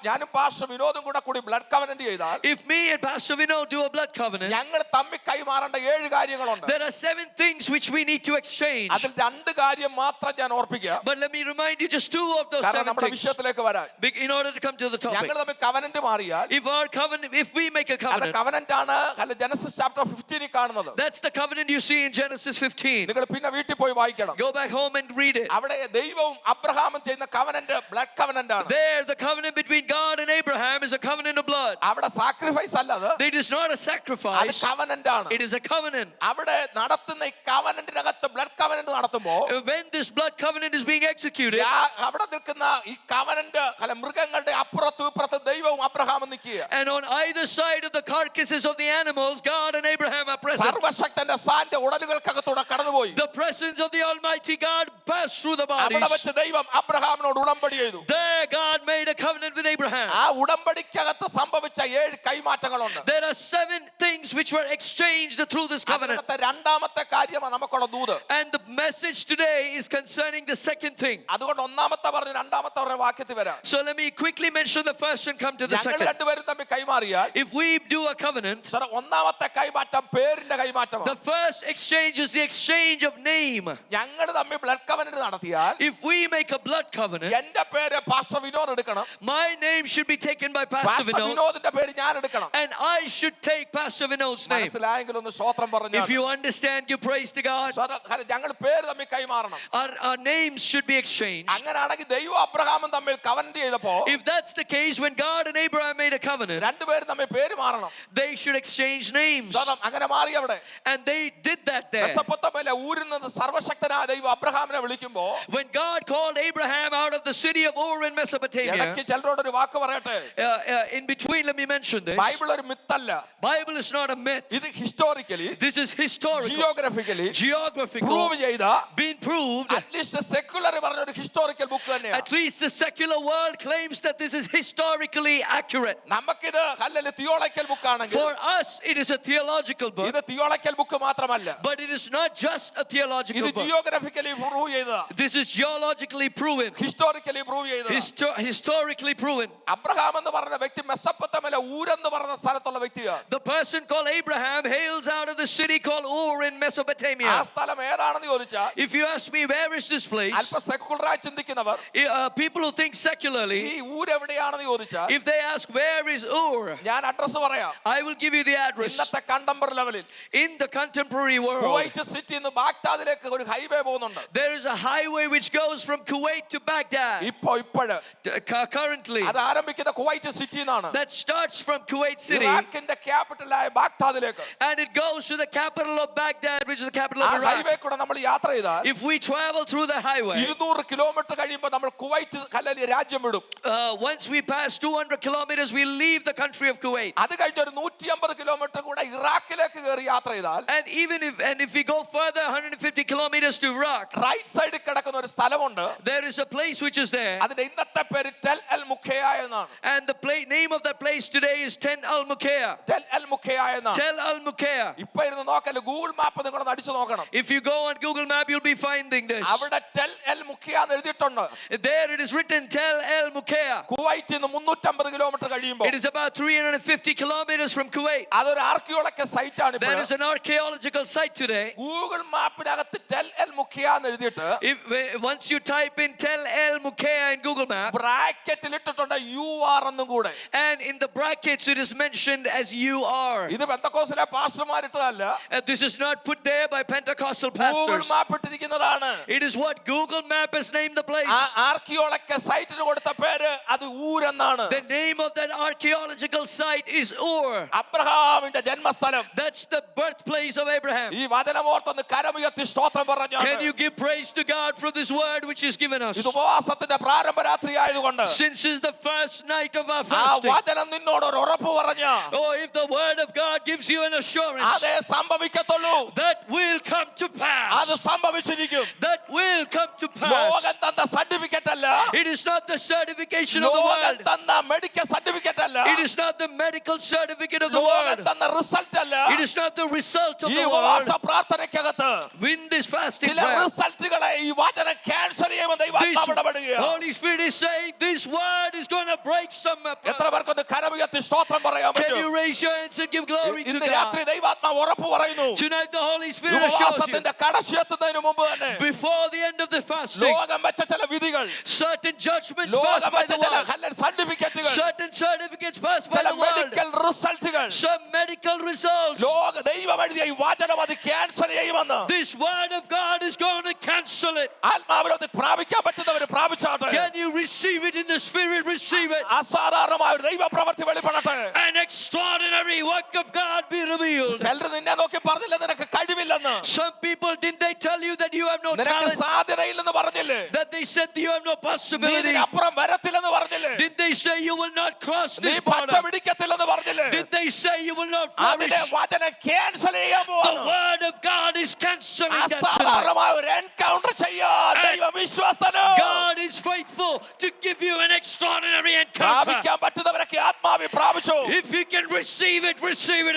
ഞാനും പാസ്റ്റർ വിനോദും കൂടി ബ്ലഡ് കവനന്റ് ചെയ്താൽ, If me and Pastor Vinod do a blood covenant, ഞങ്ങൾ തമ്മിൽ കൈമാറേണ്ട 7 കാര്യങ്ങളുണ്ട്. there are 7 things which we need to exchange. അതിൽ 2 കാര്യം മാത്രം ഞാൻ ഓർപ്പിക്കാം. But let me remind you just 2 of those കാരണം 7 നമ്മുടെ things വിഷയത്തിലേക്ക് വരാൻ. in order to come to the topic. ഞങ്ങൾ തമ്മിൽ കവനന്റ് മാറിയാൽ, If we make a അത് covenant, കവനന്റ് ആണ്. അല്ല, ജനസിസ് ചാപ്റ്റർ 15 കാണുന്നത്. that's the covenant you see in Genesis 15. നിങ്ങൾ പിന്നെ വീട്ടിൽ പോയി വായിക്കണം. Go back home and read it. അവിടെ ദൈവവും അബ്രഹാമും ചെയ്യുന്ന കവനന്റ് ബ്ലഡ് കവനന്റ് ആണ്. There, the covenant between God and Abraham is a covenant of blood. അവിടെ സാക്രിഫൈസ് അല്ല, അത് It is not a sacrifice. Covenant ആണ്. It is a covenant. അവിടെ നടത്തുന്ന ഈ കവനന്റിനകത്ത് ബ്ലഡ് കവനന്റ് നടത്തുമ്പോ, When this blood covenant is being executed, അവിടെ നിൽക്കുന്ന ഈ കവനന്റ് മൃഗങ്ങളുടെ അപ്പുറത്തും ഇപ്പുറത്തും ദൈവവും അബ്രഹാമും നിൽക്കുക. and on either side of the carcasses of the animals, God and Abraham are present. സർവശക്തന്റെ സാന്റെ ഉടലുകൾക്കകത്തൂടെ കടന്നുപോയി. The presence of the Almighty God passed through the അവിടെ bodies. വെച്ച് ദൈവം അബ്രഹാമിനോട് ഉടമ്പടി ചെയ്തു. There, God made a covenant with Abraham. ആ ഉടമ്പടിക്കകത്ത് സംഭവിച്ച 7 കൈമാറ്റങ്ങളുണ്ട്. There are 7 things which were exchanged through this covenant. അതിനകത്തെ രണ്ടാമത്തെ കാര്യമാണ് നമുക്കുള്ള ദൂത്. And the message today is concerning the second thing. അതുകൊണ്ട് ഒന്നാമത്തെ പറഞ്ഞ് രണ്ടാമത്തെ പറഞ്ഞ വാക്യത്തിൽ വരാം. So let me quickly mention the first and come to the ഞങ്ങൾ second. രണ്ടുപേരും തമ്മിൽ കൈമാറിയാൽ, If we do a covenant, ഒന്നാമത്തെ കൈമാറ്റം പേരിന്റെ കൈമാറ്റമാണ്. the first exchange is the exchange of name. ഞങ്ങൾ തമ്മിൽ ബ്ലഡ് കവനന്റ് നടത്തിയാൽ, If we make a blood covenant, എന്റെ പേര് പാസ്റ്റർ വിനോദ് എടുക്കണം, my name should be taken by Pastor pastor Vinod, വിനോദിന്റെ പേര് ഞാൻ എടുക്കണം. and I should take Pastor Vinod's name. മനസ്സിലായെങ്കിൽ ഒന്ന് സ്തോത്രം പറഞ്ഞു. If you understand, give praise to God. ഞങ്ങൾ പേര് തമ്മിൽ കൈമാറണം. Our names should be exchanged. അങ്ങനെയാണെങ്കിൽ ദൈവം അബ്രഹാമും തമ്മിൽ കവനന്റ് ചെയ്തപ്പോ, If that's the case, when God and Abraham made a covenant, രണ്ടുപേരും തമ്മിൽ പേര് മാറണം. they should exchange names. അങ്ങനെ മാറി. അവിടെ And they did that there. മെസൊപ്പൊത്താമ്യയിലെ ഊരിൽ നിന്ന് സർവശക്തനായ ദൈവം അബ്രഹാമിനെ വിളിക്കുമ്പോ, When God called Abraham out of the city of Ur in Mesopotamia, ഇടയ്ക്ക് ചിലരോട് ഒരു വാക്ക് പറയട്ടെ. in between, let me mention this. Bible ഒരു മിത്തല്ല. Bible is not a myth. ഇത് historically, This is historical, geographically geographical, prove ചെയ്ത, been proved. At least secular പറഞ്ഞ ഒരു historical book തന്നെയാണ്. At least the secular world claims that this is historically accurate. നമുക്കിത് അല്ലെങ്കിൽ theological book ആണെങ്കിൽ, For us, it is a theological book, ഇത് theological book മാത്രമല്ല, but it is not just a ഇത് theological book. Geographically prove ചെയ്തതാ, This is geologically proven, historically prove ചെയ്തതാ. historically proven. Abraham എന്ന് പറഞ്ഞ വ്യക്തി മെസൊപ്പൊത്താമ്യയിലെ ഊരെന്ന് പറഞ്ഞ സ്ഥലത്തുള്ള വ്യക്തിയാണ്. The person called Abraham hails out of the city called Ur in ആ Mesopotamia. സ്ഥലം ഏതാണെന്ന് ചോദിച്ചാൽ, If you ask me, where is this place? അല്പ സെക്കുലറായി ചിന്തിക്കുന്നവർ People who think secularly, ഈ ഊര് എവിടെയാണെന്ന് ചോദിച്ചാൽ, if they ask where is Ur, ഞാൻ അഡ്രസ് പറയാം. I will give you the address. ഇന്നത്തെ കണ്ടംപററി ലെവലിൽ In the contemporary world, Kuwait city നിന്ന് ബാഗ്ദാദിലേക്ക് ഒരു ഹൈവേ പോകുന്നുണ്ട്. there is a highway which goes from Kuwait to Baghdad. ഇപ്പോഴ് Currently, അത് ആരംഭിക്കുന്ന കുവൈറ്റ് സിറ്റി എന്നാണ്. that starts from Kuwait City ഇറാഖിന്റെ ക്യാപിറ്റലായ ബാഗ്ദാദിലേക്ക് and it goes to the capital of Baghdad, which is the capital ആ of Iraq. Highway കൂടെ നമ്മൾ യാത്ര ചെയ്താൽ, If we travel through the highway, 200 kilometre കഴിയുമ്പോൾ നമ്മൾ കുവൈറ്റ് അല്ലെങ്കിൽ രാജ്യം വിടും. once we pass 200 kilometers, we leave the country of Kuwait. അത് കഴിഞ്ഞ് ഒരു 150 കിലോമീറ്റർ കൂടെ ഇറാഖിലേക്ക് കയറി യാത്ര ചെയ്താൽ, And if we go further 150 kilometers to Iraq, right സൈഡിൽ കിടക്കുന്ന ഒരു സ്ഥലമുണ്ട്. there is a place which is there, അതിന്റെ ഇന്നത്തെ പേര് ടെൽ എൽ മുഖയ എന്നാണ്. and the name of that place today is Tel Al Mukhaya. Tel El Mukhaya എന്നാണ്. Tel Al Mukhaya. ഇപ്പൊ ഇരുന്ന് നോക്കല്, ഗൂഗിൾ മാപ്പ് നിങ്ങളൊന്ന് അടിച്ചു നോക്കണം. If you go on Google Map, you'll be finding this. അവിടെ tell El മുഖയ എന്ന് എഴുതിയിട്ടുണ്ട്. There it is written Tel El Mukhaya. കുവൈറ്റിൽ നിന്ന് 350 കിലോമീറ്റർ കഴിയുമ്പോൾ കഴിയുമ്പോൾ It is about 350 kilometers from Kuwait. അതൊരു ആർക്കിയോളജിക്കൽ സൈറ്റ് ആണ് That ഇപ്പോൾ. is an archaeological site today. Google മാപ്പിനകത്ത് ടെൽ എൽ മുഖ്യ എന്ന് എഴുതിയിട്ട് Once you type in Tel El Mukea in Google Maps, ബ്രാക്കറ്റിൽ ഇട്ടിട്ടുണ്ട് UR എന്നും കൂടെ. and in the brackets it is mentioned as UR. ഇത് പെന്തക്കോസ്തിലെ പാസ്റ്റർമാരിട്ടതല്ല, This is not put there by Pentecostal Google pastors. Map ഇട്ടിരിക്കുന്നതാണ്. It is what Google Map has named the place. ആ archaeological സൈറ്റിന് കൊടുത്ത പേര് അത് ഊർ എന്നാണ്. The name of that archaeological site is Ur. അബ്രഹാമിന്റെ ജന്മസ്ഥലം. That's the birthplace of Abraham. ഈ വചനമോർത്തൊന്ന് കരമുയർത്തി സ്തോത്രം പറഞ്ഞു. Can you give praise to God for this word which is given us? ഇത് ഉപവാസത്തിന്റെ പ്രാരംഭ രാത്രി ആയതുകൊണ്ട് Since it's the first night of our ആ fasting. വചനം നിന്നോട് ഒരു ഉറപ്പ് പറഞ്ഞ Oh, if the word of God gives you an assurance, അതേ സംഭവിക്കത്തുള്ളൂ. that will come to അത് pass. സംഭവിച്ചിരിക്കും. That will come to pass. ലോകം തന്ന സർട്ടിഫിക്കറ്റ് അല്ല, It is not the certification of the ലോകം world. തന്ന മെഡിക്കൽ സർട്ടിഫിക്കറ്റ് അല്ല, It is not the medical certificate of the ലോകം world. തന്ന റിസൾട്ട് അല്ല. It is not the result of ഈ the ഉപവാസ world. പ്രാർത്ഥനയ്ക്കകത്ത് In this fasting ചില prayer, റിസൾട്ടുകളെ ഈ വചനം ക്യാൻസൽ ചെയ്യുമ്പോൾ ദൈവാത്മാവ് this ഇടപെടുകയാണ്. Holy Spirit is saying this word is going to break some. എത്ര പേർക്കൊന്ന് കരമുയർത്തി സ്തോത്രം പറയാൻ Can പറ്റും? you raise your hands and give glory to ഇന്ന് God? രാത്രി ദൈവാത്മാവ് ഉറപ്പ് പറയുന്നു. Tonight the Holy Spirit assures you, ഉപവാസത്തിന്റെ കടശി എത്തുന്നതിന് മുമ്പ് തന്നെ before the end of the fasting, ലോകം വെച്ച ചില വിധികൾ, certain judgments passed ലോകം by വെച്ച the ചില world, സർട്ടിഫിക്കറ്റുകൾ, certain certificates passed by ചില the world, മെഡിക്കൽ റിസൾട്ടുകൾ, some medical results. ലോക ദൈവം എഴുതിയ ഈ വചനം അത് ക്യാൻസൽ ചെയ്യുമെന്ന് This word of God is going to cancel it. ആത്മാവിൽ അത് പ്രാപിക്കാൻ പറ്റുന്നവർ പ്രാപിച്ചാട്ടെ. Can you receive it in the Spirit? Receive it. അസാധാരണമായ ഒരു ദൈവ പ്രവൃത്തി വെളിപ്പെടട്ടെ. An extraordinary work of God be revealed. ചിലർ നിന്നെ നോക്കി പറഞ്ഞില്ല നിനക്ക് കഴിവില്ലെന്ന്, Some people, didn't they tell you that you have no നിനക്ക് talent? സാധ്യതയില്ലെന്ന് പറഞ്ഞില്ലേ, That they said you have no നീ possibility? ഇതിനപ്പുറം വരത്തില്ലെന്ന് പറഞ്ഞില്ലേ, Did they say you will not cross നീ this പച്ച border? പിടിക്കത്തില്ലെന്ന് പറഞ്ഞില്ലേ, Did they say you will not flourish? അതിനെ വചനം ക്യാൻസൽ ചെയ്യാൻ The പോകുന്നു. word of God is canceling that tonight. അസാധാരണമായ ഒരു എൻകൗണ്ടർ ചെയ്യാൻ ദൈവം വിശ്വസ്തനാണ്. God is faithful to give you an extraordinary encounter. പ്രാപിക്കാൻ പറ്റുന്നവരൊക്കെ ആത്മാവിൽ പ്രാപിച്ചു. If you can receive it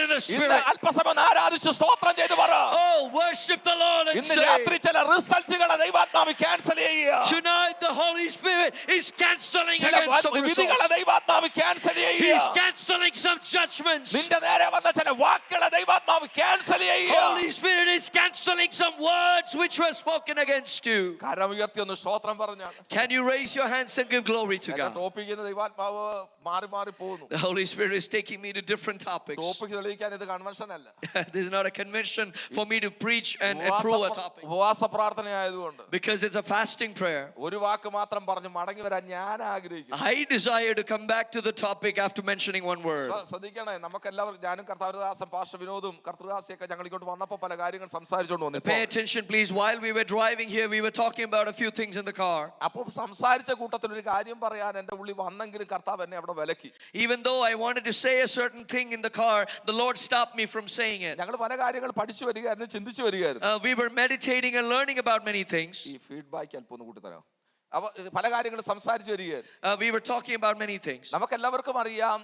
in the ഇന്ന് Spirit. അല്പസമയം ആരാധിച്ച് സ്തോത്രം ചെയ്ത് പറ. Oh, worship the Lord and ഇന്ന് say, രാത്രി ചില റിസൾട്ടുകളെ ദൈവാത്മാവിൽ ക്യാൻസൽ ചെയ്യുക, tonight the Holy Spirit is canceling ചില against some വിധികളെ results. ദൈവാത്മാവിൽ ക്യാൻസൽ He's ചെയ്യുക, canceling some judgments. നിന്റെ നേരെ വന്ന ചില വാക്കുകളെ ദൈവാത്മാവ് ക്യാൻസൽ ചെയ്യുക. Holy Spirit is canceling some words which were spoken against you. കരം ഉയർത്തി ഒന്ന് സ്തോത്രം പറഞ്ഞാൽ Can you raise your hands and give glory to God? Topic ദൈവാത്മാവ് മാറി മാറി പോകുന്നു. The Holy Spirit is taking me to different topics. Topic തെളിയിക്കാൻ ഇത് കൺവെൻഷൻ അല്ല, This is not a convention for me to preach and prove a topic. ഉപവാസ പ്രാർത്ഥന ആയതുകൊണ്ട് Because it's a fasting prayer. ഒരു വാക്ക് മാത്രം പറഞ്ഞ് മടങ്ങി വരാൻ ഞാൻ ആഗ്രഹിക്കുന്നു. I desire to come back to the topic after mentioning one word. ശ്രദ്ധിക്കണേ, നമുക്ക് എല്ലാവർക്കും, ഞാനും കർത്താവദാസൻ പാസ്റ്റർ വിനോദും കർത്തൃദാസിയൊക്കെ ഞങ്ങൾ ഇങ്ങോട്ട് വന്നപ്പോൾ പല കാര്യങ്ങൾ സംസാരിച്ചുകൊണ്ട് വന്നു. Pay attention, please. While we were driving here, we were talking about a few things in the car. അപ്പോൾ സംസാരിച്ച കൂട്ടത്തിൽ ഒരു കാര്യം പറയാൻ എൻ്റെ ഉള്ളിൽ വന്നെങ്കിലും കർത്താവ് എന്നെ അവിടെ വിലക്കി. Even though I wanted to say a certain thing in the car, the Lord stopped me from saying it. ഞങ്ങൾ പല കാര്യങ്ങൾ പഠിച്ചു വരികയായിരുന്നു, ചിന്തിച്ചു വരികയായിരുന്നു. We were meditating and learning about many things. ഈ ഫീഡ്ബാക്ക് അല്പം ഒന്ന് കൂട്ടിത്തരാം. അപ്പൊ പല കാര്യങ്ങൾ സംസാരിച്ചു വരികയായിരുന്നു. We were talking about many things. നമുക്ക് എല്ലാവർക്കും അറിയാം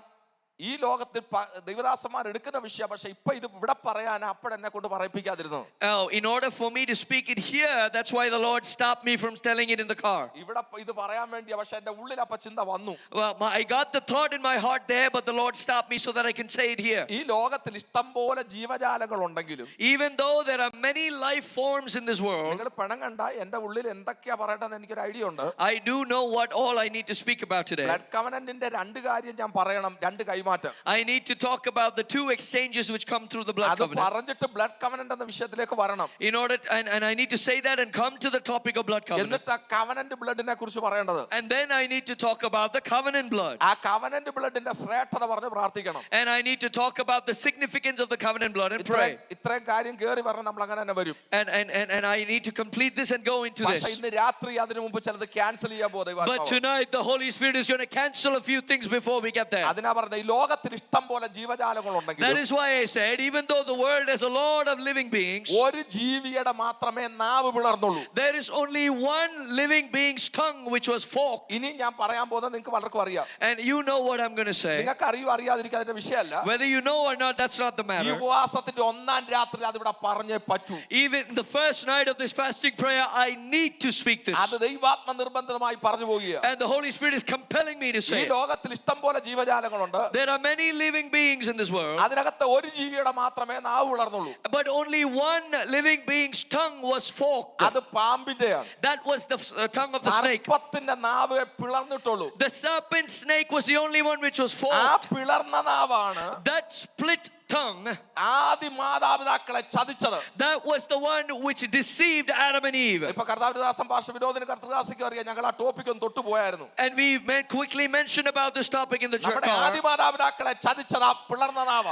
ഈ ലോകത്തിൽ ദൈവദാസന്മാർ എടുക്കുന്ന വിഷയം, പക്ഷെ ഇപ്പൊ ഇത് ഇവിടെ പറയാൻ അപ്പോഴെന്നെ കൊണ്ട് പറയിപ്പിക്കാതിരുന്നു. In order for me to speak it here, that's why the Lord stopped me from telling it in the car. ഇവിടെ ഇത് പറയാൻ വേണ്ടിയാ, പക്ഷെ എന്റെ ഉള്ളിൽ അപ്പൊ ചിന്ത വന്നു. Well, I got the thought in my heart there, but the Lord stopped me so that I can say it here. ഈ ലോകത്തിൽ ഇഷ്ടം പോലെ ജീവജാലങ്ങൾ ഉണ്ടെങ്കിലും, Even though there are many life forms in this world, നിങ്ങൾ പണം കണ്ട എന്റെ ഉള്ളിൽ എന്തൊക്കെയാ പറയട്ടെന്ന് എനിക്കൊരു ഐഡിയ ഉണ്ട്. I do know what all I need to speak about today. Blood കവനന്റിന്റെ രണ്ട് കാര്യം ഞാൻ പറയണം, രണ്ട് കൈമാറ്റം. I need to talk about the two exchanges which come through the blood അത് covenant. പറഞ്ഞിട്ട് ബ്ലഡ് കവനന്റ് എന്ന വിഷയത്തിലേക്ക് വരണം. In order and I need to say that and come to the topic of blood covenant. എന്നിട്ട് ആ covenant ബ്ലഡിനെ കുറിച്ച് പറയേണ്ടത്. And then I need to talk about the covenant blood. ആ കവനന്റ് ബ്ലഡിന്റെ ശ്രേഷ്ഠത പറഞ്ഞ് പ്രാർത്ഥിക്കണം. And I need to talk about the significance of the covenant blood and pray. ഇത്രയും കാര്യം കേറി പറഞ്ഞ നമ്മൾ അങ്ങനെ തന്നെ വരും. And I need to complete this and go into പക്ഷേ this. ഇന്ന് രാത്രി അതിനു മുമ്പ് ചിലത് ക്യാൻസൽ ചെയ്യാൻ പോകുന്നത്. But tonight the Holy Spirit is going to cancel a few things before we get there. അതിനാ പറഞ്ഞ ഈ ലോകത്തിൽ ഇഷ്ടം പോലെ ജീവജാലങ്ങൾ That ഉണ്ടെങ്കിലും is why I said, even though the world has a lot of living beings, ഒരു ജീവിയുടെ മാത്രമേ നാവ് പിളർന്നുള്ളൂ. there is only one living being's tongue which was forked. ഇനി ഞാൻ പറയാൻ പോകുന്നത് നിങ്ങൾക്ക് പലർക്കും അറിയാം. And you know what I'm going to say. നിങ്ങൾക്ക് അറിയാതിരിക്കാൻ അതിന്റെ വിഷയമല്ല. Whether you know or not, that's not the ഈ matter. ഉപവാസത്തിന്റെ ഒന്നാം രാത്രി അതിവിടെ പറഞ്ഞേ പറ്റൂ. Even the first night of this fasting prayer, I need to speak this. അത് ദൈവാത്മ നിർബന്ധമായി പറഞ്ഞു പോവുകയാണ്. And the Holy Spirit is compelling me to ഈ say it. ലോകത്തിൽ ഇഷ്ടം പോലെ ജീവജാലങ്ങളുണ്ട്. There are many living beings in this world, അതിനകത്ത് ഒരു ജീവിയുടെ മാത്രമേ നാവ് പിളർന്നുള്ളൂ. but only one living being's tongue was forked. അത് പാമ്പിന്റെയാണ്. That was the tongue of the snake. സർപ്പത്തിന്റെ നാവ് പിളർന്നിട്ടുള്ളൂ. The serpent snake was the only one which was ആ forked. പിളർന്ന നാവാണ് That split tongue, ആദി മാതാപിതാക്കളെ ചതിച്ചത്. that was the one which deceived Adam and Eve. ഇപ്പൊ കർത്താവിദാസൻ പാഷ വിനോദിന് കർത്തദാസിക്കും അറിയാം, ഞങ്ങൾ ആ topic ഒന്ന് തൊട്ടുപോയായിരുന്നു. And we quickly mentioned about this topic in the നമ്മുടെ car. ആദി മാതാപിതാക്കളെ ചതിച്ചത് ആ പിളർന്ന നാവ.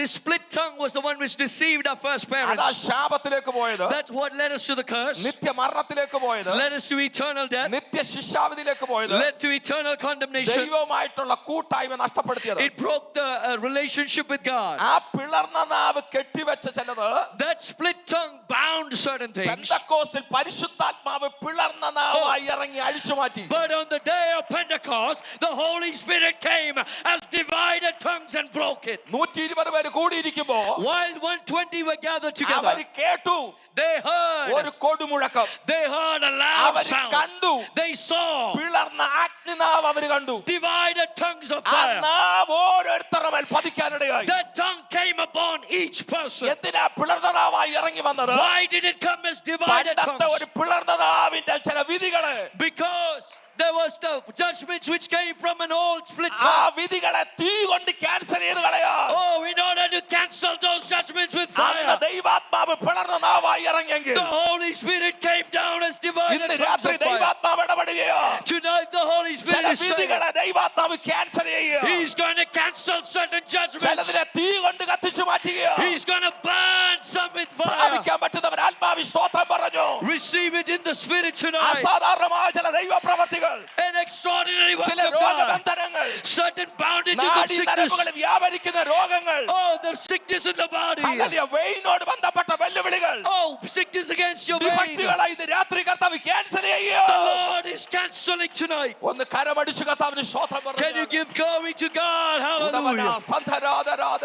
This split tongue was the one which deceived our first അതാ parents. ശാപത്തിലേക്ക് പോയത്. That's what led us to the curse, നിത്യമരണത്തിലേക്ക് പോയത്. led us to eternal death, നിത്യ ശിക്ഷാവിധിയിലേക്ക് പോയത്. led to eternal condemnation. ദൈവവുമായിട്ടുള്ള കൂട്ടായ്മ നഷ്ടപ്പെടുത്തിയത്. It broke the relationship with God. ആ പിളർന്ന നാവ് കെട്ടിവെച്ച ചിലത്. That split tongue bound certain things. പെന്തക്കോസ്തിൽ പരിശുദ്ധാത്മാവ് പിളർന്ന നാവായി ഇറങ്ങി അഴിച്ചു മാറ്റി. But on the day of Pentecost, the Holy Spirit came as divided tongues and broke it. 120 പേര് കൂടിയിരിക്കുമ്പോ While 120 were gathered together, അവർ കേട്ടു they heard ഒരു കൊടുമുഴക്കം. a loud our sound. കണ്ടു They saw പിളർന്ന അഗ്നിനാവ് അവർ കണ്ടു. divided tongues of ആ fire. നാവ് ഓരോരുത്തരുടെ മേൽ പതിക്കാനിടയായി. That tongue came upon each person. എന്തിനാ പിളർന്ന നാവായി ഇറങ്ങി വന്നത്? Why did it come as divided പണ്ടത്തെ tongues? ഒരു പിളർന്ന നാവിന്റെ ചില വിധികള്. Because there was the judgments which came from an old split ആ tongue. വിധികളെ തീ കൊണ്ട് ക്യാൻസൽ ചെയ്ത് കളയാ. Oh, in order to cancel those judgments with അന്ന് fire, ദൈവാത്മാവ് പിളർന്ന നാവായി ഇറങ്ങിയെങ്കിൽ the Holy Spirit came down as divided ഇന്ന് tongues രാത്രി of fire. ദൈവാത്മാവ് ഇടപെടുകയോ? Tonight the Holy ചില Spirit is saying വിധികളെ ദൈവാത്മാവ് ക്യാൻസൽ ചെയ്യുക. He's going to cancel certain judgments. ചിലതിനെ തീ കൊണ്ട് കത്തിച്ചു മാറ്റുകയോ? He's going to burn some with fire. പ്രാപിക്കാൻ പറ്റുന്നവർ ആത്മാവി സ്തോത്രം പറഞ്ഞു. Receive it in the Spirit tonight. അസാധാരണമായ ചില ദൈവപ്രവൃത്തികൾ, An extraordinary work ചില of God. രോഗബന്ധനങ്ങൾ, Certain bondages of നാഡീ sickness. നരമ്പുകളിൽ വ്യാപരിക്കുന്ന രോഗങ്ങൾ, Oh, the sickness in the body. Hallelujah, വെയിനോട് ബന്ധപ്പെട്ട വെല്ലുവിളികൾ, Oh, sickness against your vein. വിഭക്തികളെ ഇന്ന് രാത്രി കർത്താവ് ക്യാൻസൽ ചെയ്യുക. The Lord is canceling tonight. ഒന്ന് കരമടിച്ച് കർത്താവിന് സ്തോത്രം Can you പറഞ്ഞു. give glory to God? Hallelujah.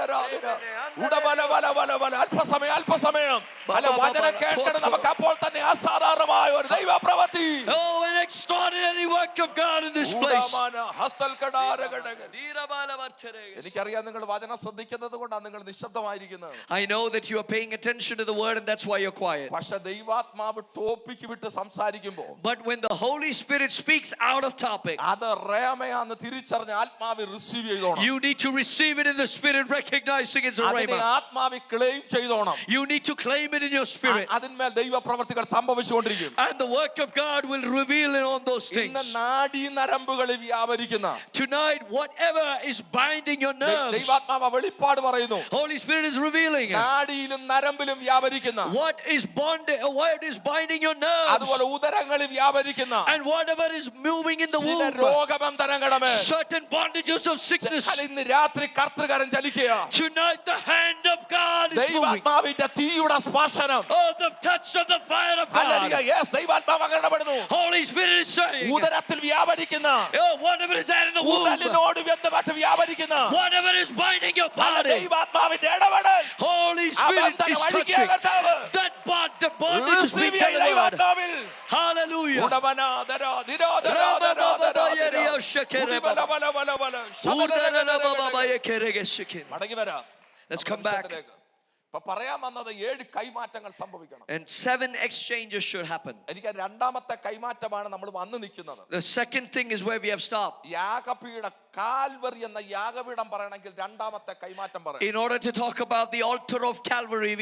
അല്പസമയം അല്ല വചനം കേട്ടിട്ട് നമുക്ക് അപ്പോൾ തന്നെ അസാധാരണമായ ഒരു ദൈവപ്രവൃത്തി. Oh, an extraordinary work of God in this place. എനിക്കറിയാം നിങ്ങൾ വചനം ശ്രദ്ധിക്കുന്നത് കൊണ്ടാണ് നിങ്ങൾ നിശബ്ദമായിരിക്കുന്നത്. I know that you are paying attention to the word and that's why you're quiet. പക്ഷെ ദൈവാത്മാവ് ടോപ്പിക്ക് വിട്ട് സംസാരിക്കുമ്പോൾ But when the Holy Spirit speaks out of topic, അത് റേമയാന്ന് തിരിച്ചറിഞ്ഞ ആത്മാവ് receive ചെയ്തോണം. you need to receive it in the Spirit, recognizing it's a അതിനെ rhema. ആത്മാവി claim ചെയ്തോണം. You need to claim it in your spirit. അതിന്മേൽ ദൈവപ്രവൃത്തികൾ സംഭവിച്ചുകൊണ്ടിരിക്കും. And the work of God will reveal it on those ഇന്ന് things. നാഡീ നരമ്പുകളിൽ വ്യാപരിക്കുന്ന Tonight, whatever is binding your nerves, ദൈവാത്മാവ് വെളിപ്പാട് പറയുന്നു. Holy Spirit is revealing it. നാഡിയിലും നരമ്പിലും വ്യാപരിക്കുന്ന, What is binding your nerves, അതുപോലെ ഉദരങ്ങളിൽ വ്യാപരിക്കുന്ന and whatever is moving in the ചില womb, രോഗബന്ധനങ്ങളുമേ certain bondages of sickness. ഇന്ന് രാത്രി കർത്തൃകരം ചലിക്കുക. Tonight, the hand of God is moving. ദൈവാത്മാവിന്റെ തീയുടെ സ്പർശനം. Oh, the touch of the fire of hallelujah. God. Yes, ദൈവാത്മാവ് ഇടപെടുന്നു. Holy Spirit is saying, ഉദരത്തിൽ വ്യാപരിക്കുന്ന, oh, whatever is there in the womb, ഉദരലിനോട് ബന്ധപ്പെട്ട് വ്യാപരിക്കുന്ന whatever is binding your body, ദൈവാത്മാവിന്റെ ഇടപെടൽ. Holy Spirit is touching that the bondage is being delivered. ദൈവാത്മാവിൽ Hallelujah. ഉടമനാദരാ ദിരാദരാ മടങ്ങി വരാം. Let's come back. ഇപ്പൊ പറയാൻ വന്നത് 7 കൈമാറ്റങ്ങൾ സംഭവിക്കണം. And 7 exchanges should happen. എനിക്ക് രണ്ടാമത്തെ കൈമാറ്റമാണ് നമ്മൾ വന്ന് നിൽക്കുന്നത്. The second thing is where we have stopped. യാഗപീഠ കാൽവറി എന്ന യാഗപീഠം പറയണമെങ്കിൽ രണ്ടാമത്തെ കൈമാറ്റം പറയണം. In order to talk about the altar of Calvary,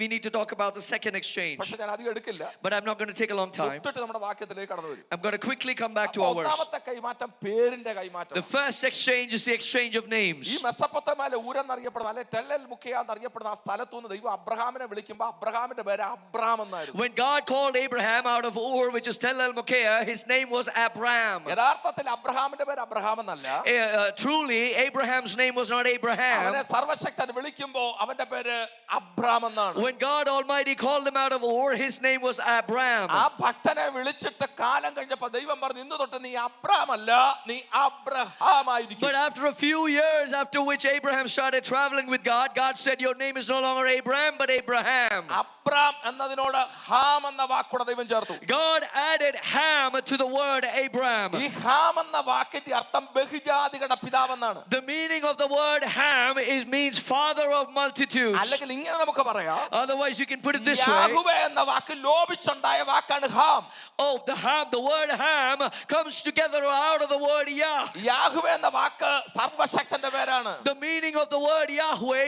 we need to talk about the second exchange. പക്ഷെ ഞാൻ അധികം എടുക്കില്ല. But I'm not going to take a long time. തൊട്ടിട്ട് നമ്മുടെ വാക്യത്തിലേക്ക് കടന്നു വരും. I'm going to quickly come back to our verse. ഒന്നാമത്തെ കൈമാറ്റം പേരിന്റെ കൈമാറ്റം. The first exchange is the exchange of names. ഈ മെസൊപ്പൊത്താമിയിലെ ഊരെന്നറിയപ്പെടുന്ന അല്ലെ ടെല്ലൽ മുഖ്യ എന്നറിയപ്പെടുന്ന ആ സ്ഥലത്തുനിന്ന് ദൈവം അബ്രഹാമിനെ വിളിക്കുമ്പോൾ അബ്രഹാമിന്റെ പേര് അബ്രാം എന്നായിരുന്നു. When God called Abraham out of Ur, which is Tel El Mokea, his name was Abram. യഥാർത്ഥത്തിൽ അബ്രഹാമിന്റെ പേര് അബ്രഹാം എന്നല്ല. truly Abraham's name was not Abraham. അവനെ സർവശക്തൻ വിളിക്കുമ്പോ അവന്റെ പേര് അബ്രാം എന്നാണ്. When God Almighty called him out of Ur, his name was Abram. ആ ഭക്തനെ വിളിച്ചിട്ട് കാലം കഴിഞ്ഞപ്പോ ദൈവം പറഞ്ഞു, ഇന്ന് തൊട്ട് നീ അബ്രാം അല്ല, നീ അബ്രഹാം ആയിരിക്കും. But after a few years, after which Abraham started traveling with God, God said, your name is no longer Abraham, but Abraham. Abram എന്നതിനോട് ഹാം എന്ന വാക്കൂടെ ദൈവം ചേർത്തു. God added Ham to the word Abram. ഈ Ham എന്ന വാക്കിന്റെ അർത്ഥം ബഹുജാതികളുടെ പിതാവെന്നാണ്. The meaning of the word Ham means father of multitudes. അല്ലെങ്കിൽ ഇങ്ങനെ നമുക്ക് പറയാം, Otherwise, you can put it this way. Yahweh എന്ന വാക്ക് ലോപിച്ചുണ്ടായ വാക്കാണ് Ham. Oh, the word Ham comes together out of the word Yah. Yahweh എന്ന വാക്ക് സർവശക്തന്റെ പേരാണ്. The meaning of the word Yahweh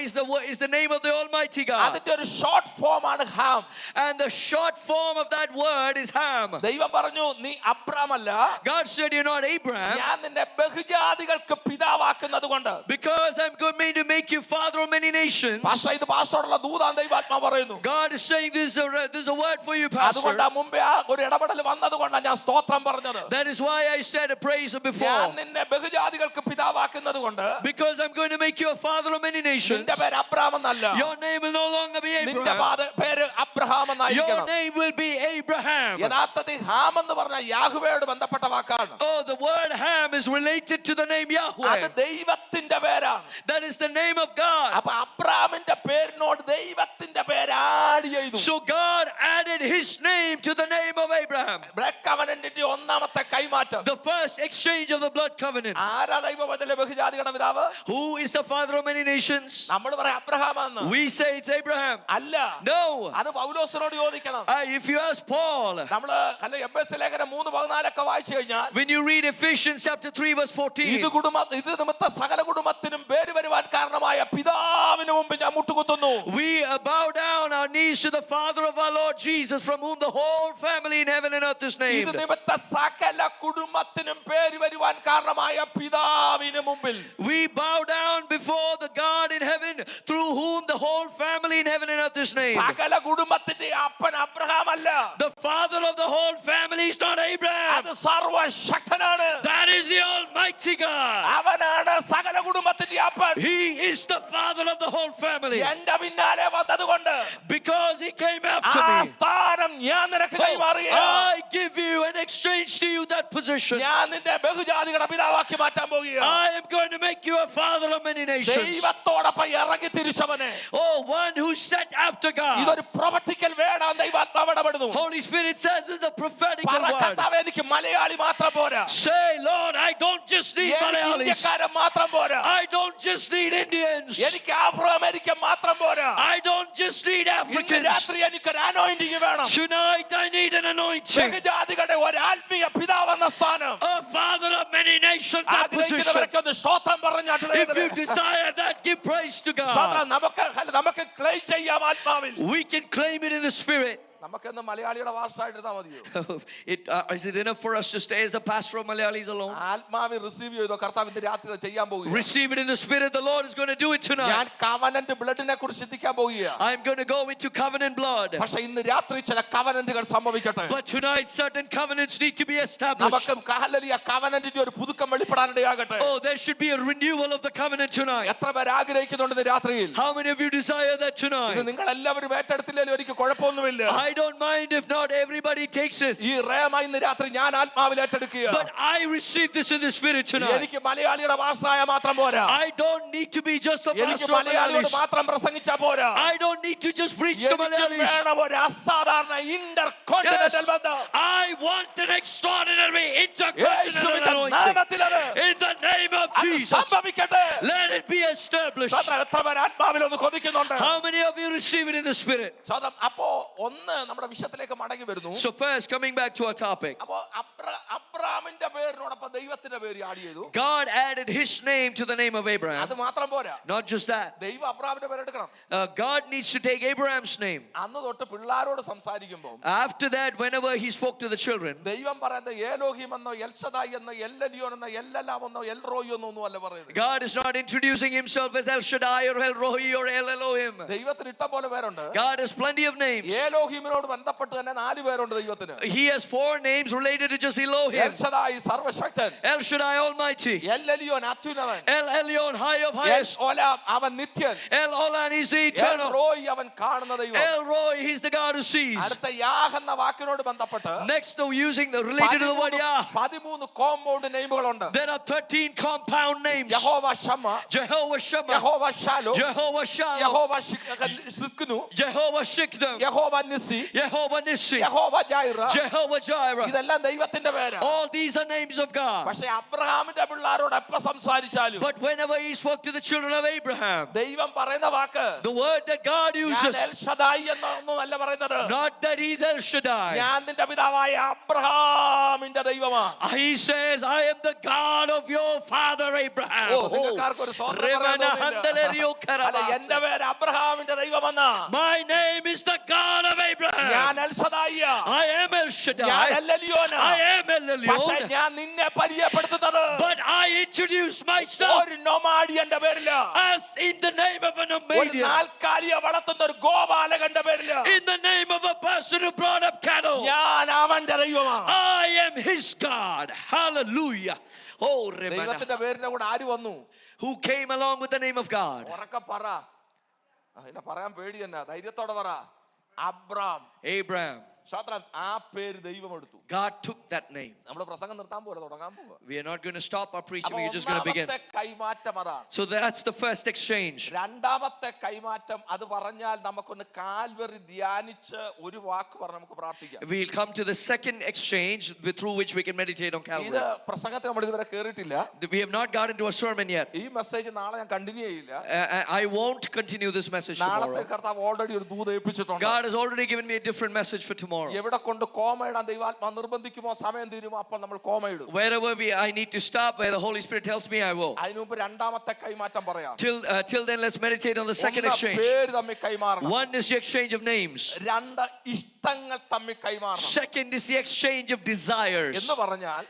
is the name of the Almighty God. അതിന്റെ ഒരു short form ആണ് Ham. And the short form of that word is Ham. ദൈവം പറഞ്ഞു, നീ Abram അല്ല, God said, you're not Abraham, ഞാൻ നിന്നെ ബഹുജാതികൾക്ക് പിതാവാക്കുന്നത് കൊണ്ട്. because I'm going to make you father of many nations. Pastor, ഇത് പാസ്റ്ററുള്ള ദൂതാൻ ദൈവാത്മാ പറയുന്നു. God is saying this is a word for you, Pastor. അതുകൊണ്ടാ മുമ്പേ ആ ഒരു ഇടപെടൽ വന്നതുകൊണ്ടാണ് ഞാൻ സ്തോത്രം പറഞ്ഞത്. That is why I said a praise before. ഞാൻ നിന്നെ ബഹുജാതികൾക്ക് പിതാവാക്കുന്നത് കൊണ്ട്. Because I'm going to make you a father of many nations. നിന്റെ പേര് അബ്രാം എന്നല്ല, Your name will no longer be നിന്റെ Abraham. പേര് Abraham Your എന്നായിരിക്കണം. name will be Abraham. യഥാർത്ഥത്തിൽ Ham എന്ന് പറഞ്ഞാൽ യാഹ്വയോട് ബന്ധപ്പെട്ട വാക്കാണ്. Oh, the word Ham is related to the name അത് Yahweh. ദൈവത്തിന്റെ പേരാണ്. That is the name of God. അപ്പൊ അബ്രാമിന്റെ പേരിനോട് ദൈവത്തിന്റെ പേര് ആഡ് ചെയ്തു. So God added his name to the name of Abraham. Blood കവനന്റിന്റെ ഒന്നാമത്തെ കൈമാറ്റം. The first exchange of the blood covenant. ആരാ ദൈവവചനത്തിലെ ബഹുജാതികളുടെ പിതാവ്? Who is the father of many nations? നമ്മൾ പറയാം അബ്രഹാമാന്ന്. We say it's Abraham. അല്ല, No. അത് പൗലോസിനോട് ചോദിക്കണം. If you ask Paul, നമ്മള് അല്ല എഫെസ്യ ലേഖനം 3:14 വായിച്ചു കഴിഞ്ഞാൽ, when you read Ephesians chapter 3 verse 14, ഇത് നിമിത്ത സകല കുടുംബത്തിനും പേര് വരുവാൻ കാരണമായ പിതാവിന് മുമ്പ് ഞാൻ മുട്ടുകുത്തുന്നു. we bow down our knees to the Father of our Lord Jesus, from whom the whole family in heaven and earth is ഇത് named. നിമിത്ത സകല കുടുംബത്തിനും പേര് വരുവാൻ കാരണമായ പിതാവിന് മുമ്പിൽ. We bow down before the God in heaven, through whom the whole family in heaven and earth is named. സകല കുടുംബത്തിന്റെ അപ്പൻ അബ്രഹാം അല്ല, The father of the whole family is not Abraham. അത് സർവശക്തനാണ്. That is the Almighty God. അവനാണ് സകല കുടുംബത്തിന്റെ അപ്പൻ. He is the father of the whole family. എന്റെ പിന്നാലെ വന്നതുകൊണ്ട് Because he came after ആ me, സ്ഥാനം ഞാൻ നിനക്ക് കൈമാറുകയാണ്. I give you and exchange to you that position. ഞാൻ നിന്നെ ബഹുജാതികളുടെ പിതാവാക്കി മാറ്റാൻ പോകുകയാണ്. I am going to make you a father of many nations. ദൈവത്തോടൊപ്പം ഇറങ്ങി തിരിച്ചവനെ. Oh, one who set after God. ഇതൊരു പ്രൊഫറ്റിക്കൽ വേർഡാണ്. ദൈവാത്മാവ് ഇടപെടുന്നു. Holy Spirit says it's a prophetic പറ word. കർത്താവേ, എനിക്ക് മലയാളി മാത്രം പോരാ, Say, Lord, I don't just need എനിക്ക് Malayalis. ഇന്ത്യക്കാരൻ മാത്രം പോരാ, I don't just need Indians. എനിക്ക് ആഫ്രോ അമേരിക്കൻ മാത്രം പോരാ. I don't just need ഇന്ന് Africans. രാത്രി എനിക്കൊരു അനോയിന്റിങ് വേണം. Tonight I need an anointing. ബഹുജാതികളുടെ ഒരു ആത്മീയ പിതാവെന്ന സ്ഥാനം A father of many nations, that position. ആഗ്രഹിക്കുന്നവരൊക്കെ ഒന്ന് സ്തോത്രം പറഞ്ഞാട്ട് If you desire that, give praise to God. നമുക്ക് ക്ലെയിം ചെയ്യാം ആത്മാവിൽ. We can claim it in the Spirit. നമുക്കെന്ന് മലയാളിയുടെ ഭാഷയായിട്ട് ഇരുന്നാ മതിയോ? Is it enough for us to stay as the pastor of Malayalis alone? ആത്മാവിൽ റിസീവ് ചെയ്തോ? കർത്താവ് ഇന്ന് രാത്രി ചെയ്യാൻ പോകുകയാണ്. Receive it in the Spirit. The Lord is going to do it ഞാൻ tonight. കവനന്റ് ബ്ലഡിനെ കുറിച്ച് ചിന്തിക്കാൻ പോകുകയാണ്. I'm going to go into covenant blood. പക്ഷെ ഇന്ന് രാത്രി ചില കവനന്റുകൾ സംഭവിക്കട്ടെ. But tonight certain covenants need to be established. നമുക്ക് ഹല്ലേലൂയ കവനന്റിന്റെ ഒരു പുതുക്കം വെളിപ്പെടാനിടയാകട്ടെ. Oh, there should be a renewal of the covenant tonight. എത്ര പേര് ആഗ്രഹിക്കുന്നുണ്ട് ഇന്ന് രാത്രിയിൽ? How many of you desire that ഇത് tonight? നിങ്ങൾ എല്ലാവരും ഏറ്റെടുത്തില്ലെങ്കിലും എനിക്ക് കുഴപ്പമൊന്നുമില്ല. I don't mind if not everybody takes this. ഈ റേമ ഇന്ന് രാത്രി ഞാൻ ആത്മാവിൽ ഏറ്റെടുക്കുകയാണ്. But I receive this in the Spirit tonight. എനിക്ക് മലയാളിയുടെ ഭാഷയായ മാത്രം പോരാ, I don't need to be just a എനിക്ക് pastor of മലയാളിയോട് Malayalis. മാത്രം പ്രസംഗിച്ചാ പോരാ, I don't need to just preach to എനിക്ക് Malayalis. വേണം ഒരു അസാധാരണ ഇന്റർകോണ്ടിനെന്റൽ ബന്ധം. I want an extraordinary intercontinental യേശുവിന്റെ anointing. നാമത്തിലത് In the name of അത് Jesus, സംഭവിക്കട്ടെ. let it be established. എത്ര പേര് ആത്മാവിൽ ഒന്ന് കൊതിക്കുന്നുണ്ട്? How many of you receive it in the Spirit? അപ്പോ ഒന്ന് നമ്മുടെ വിഷയത്തിലേക്ക് മടങ്ങി വരുന്നു. So first, coming back to our topic, അപ്പോ അബ്രാമിന്റെ പേരിനോടൊപ്പം ദൈവത്തിന്റെ പേര് ആഡ് ചെയ്തു. God added his name to the name of Abraham. അത് മാത്രം പോരാ, Not just that. ദൈവം അബ്രഹാമിന്റെ പേരെടുക്കണം. God needs to take Abraham's name. അന്ന് തൊട്ട് പിള്ളാരോട് സംസാരിക്കുമ്പോൾ After that, whenever he spoke to the children, ദൈവം പറയുന്നത് ഏലോഹിം എന്നോ എൽഷദായി എന്നോ എല്ലലിയോൻ എന്നോ എല്ലെല്ലാം എന്നോ എൽറോയി എന്നോ ഒന്നും അല്ല പറയുന്നത്. God is not introducing himself as El Shaddai or El Rohi or El Elohim. ദൈവത്തിന് ഇഷ്ടം പോലെ പേരുണ്ട്. God has plenty of names. ഏലോഹിമിനോട് ബന്ധപ്പെട്ട് തന്നെ 4 പേരുണ്ട് ദൈവത്തിന്. He has 4 names related to just Elohim. El Shaddai സർവശക്തൻ, El Shaddai Almighty, എല്ലലിയോൻ അത്യുന്നതൻ, El Elyon High of Highest, ഓലാം അവൻ നിത്യൻ, El Olam is the eternal, Roy അവൻ കാണുന്ന ദൈവം. El Roy he's the God who sees. അടുത്ത യാഹ് എന്ന വാക്കിനോട് ബന്ധപ്പെട്ട് Next to using the related to the word Yah, 13 compound നെയിമുകളുണ്ട്. there are 13 compound names. Jehovah Shammah, Jehovah Shammah, Jehovah Shalom, Jehovah Shalom, യഹോവ സിക്നു, Jehovah Shikdam, യഹോവ നിസി, Jehovah Nissi, യഹോവ Jireh. Jehovah Jireh. ഇതെല്ലാം ദൈവത്തിന്റെ പേരാ. All these are names of God. പക്ഷെ അബ്രഹാമിന്റെ പിള്ളാരോട് എപ്പോ സംസാരിച്ചാലും But whenever he spoke to the children of Abraham, ദൈവം പറയുന്ന വാക്ക് the word that God ഞാൻ uses, എൽഷദായി എന്നൊന്നും അല്ല പറയുന്നത്. not that he's El Shaddai. ഞാൻ നിന്റെ പിതാവായ അബ്രഹാമിന്റെ ദൈവമാ. He says, I am the God of your father Abraham. നിങ്ങൾക്കാർക്കും ഒരു സ്വതന്ത്രം പറയാൻ Remana തോന്നുന്നില്ല. handelerio അല്ല, karabasa. എന്റെ പേര് അബ്രഹാമിന്റെ ദൈവമെന്നാ. My name is the God of ഞാൻ Abraham. എൽഷദായിയാ. I am El ഞാൻ Shaddai. എല്ലലിയോനാ. I am El പക്ഷെ Elyon. ഞാൻ നിന്നെ പരിചയപ്പെടുത്തുന്നത് But I introduce myself ഒരു നൊമാഡിയന്റെ പേരില്ല, as in the name of an ഒരു Nomadian, നാൽക്കാലിയെ വളർത്തുന്ന ഒരു ഗോപാലകന്റെ പേരില്ല. in the name of a person who brought up cattle. ഞാൻ അവന്റെ ദൈവമാ. I am his God. Hallelujah. Oh, Remana. ദൈവത്തിന്റെ പേരിന്റെ കൂടെ ആര് വന്നു? Who came along with the name of God? ഉറക്കെ പറ. എന്നെ പറയാൻ പേടി തന്നെ, ധൈര്യത്തോടെ പറ. അബ്രാം. Abraham. ശാസ്ത്രം ആ പേര് ദൈവം എടുത്തു. God took that name. നമ്മുടെ പ്രസംഗം നിർത്താൻ പോലെ തുടങ്ങാൻ പോവാ. We are not going to stop our preaching. അപ്പൊ We're just going to begin. ഒന്നാമത്തെ കൈമാറ്റം അതാണ്. So that's the first exchange. രണ്ടാമത്തെ കൈമാറ്റം അത് പറഞ്ഞാൽ നമുക്കൊന്ന് കാൽവറി ധ്യാനിച്ച് ഒരു വാക്ക് പറഞ്ഞ് നമുക്ക് പ്രാർത്ഥിക്കാം. We'll come to the second exchange through which we can meditate on ഇത് Calvary. പ്രസംഗത്തിൽ നമ്മൾ ഇതുവരെ കേറിയിട്ടില്ല. We have not got into a sermon yet. ഈ മെസ്സേജ് നാളെ ഞാൻ കണ്ടിന്യൂ ചെയ്യില്ല. I won't continue this message നാളത്തെ tomorrow. കർത്താവ് ഓൾറെഡി ഒരു ദൂത് ഏൽപ്പിച്ചിട്ടുണ്ട്. God has already given me a different message for tomorrow. എവിടെ കൊണ്ട് കോമ ഇടാൻ ദൈവാത്മാ നിർബന്ധിക്കുമോ സമയം തീരുമോ അപ്പോൾ നമ്മൾ കോമ ഇടും. Wherever I need to stop, where the Holy Spirit tells me, I will. അതിനു മുമ്പ് രണ്ടാമത്തെ കൈമാറ്റം പറയാം. Till then, let's meditate on the second exchange. പേര് തമ്മിൽ കൈമാറണം. One is the exchange of names. രണ്ട് ഇഷ്ടങ്ങൾ തമ്മിൽ കൈമാറണം. Second is the exchange of desires. എന്ന് പറഞ്ഞാൽ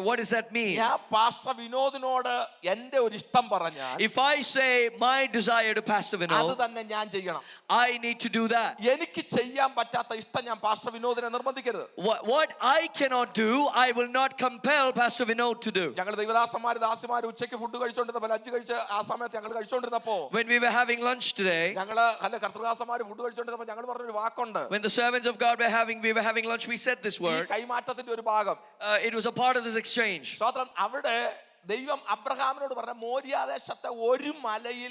What does that mean? ഞാൻ പാസ്റ്റർ വിനോദിനോട് എന്റെ ഒരു ഇഷ്ടം പറഞ്ഞാൽ If I say my desire to Pastor അത് Vinod, തന്നെ ഞാൻ ചെയ്യണം. I need to do that. എനിക്ക് ചെയ്യാൻ പറ്റാത്ത ഇഷ്ടം ഞാൻ pastor വിനോദിനെ നിർബന്ധിക്കരുത്. What I cannot do, I will not compel Pastor Vinod to do. ഞങ്ങൾ ദൈവദാസന്മാര് ദാസിമാര് ഉച്ചയ്ക്ക് ഫുഡ് കഴിച്ചോണ്ടിരുന്നപ്പോൾ ലഞ്ച് കഴിച്ച് ആ സമയത്ത് ഞങ്ങൾ കഴിച്ചോണ്ടിരുന്നപ്പോ When we were having lunch today, ഞങ്ങള് അല്ല കർത്തൃദാസന്മാര് ഫുഡ് കഴിച്ചോണ്ടിരുന്നപ്പോൾ ഞങ്ങൾ പറഞ്ഞൊരു വാക്കുണ്ട്. when the servants of God we were having lunch, we said this ഈ word. കൈമാറ്റത്തിന്റെ ഒരു ഭാഗം It was a part of this exchange. സ്വതന്ത്രം അവിടെ ദൈവം അബ്രഹാമിനോട് പറഞ്ഞ മോര്യാദേശത്തെ ഒരു മലയിൽ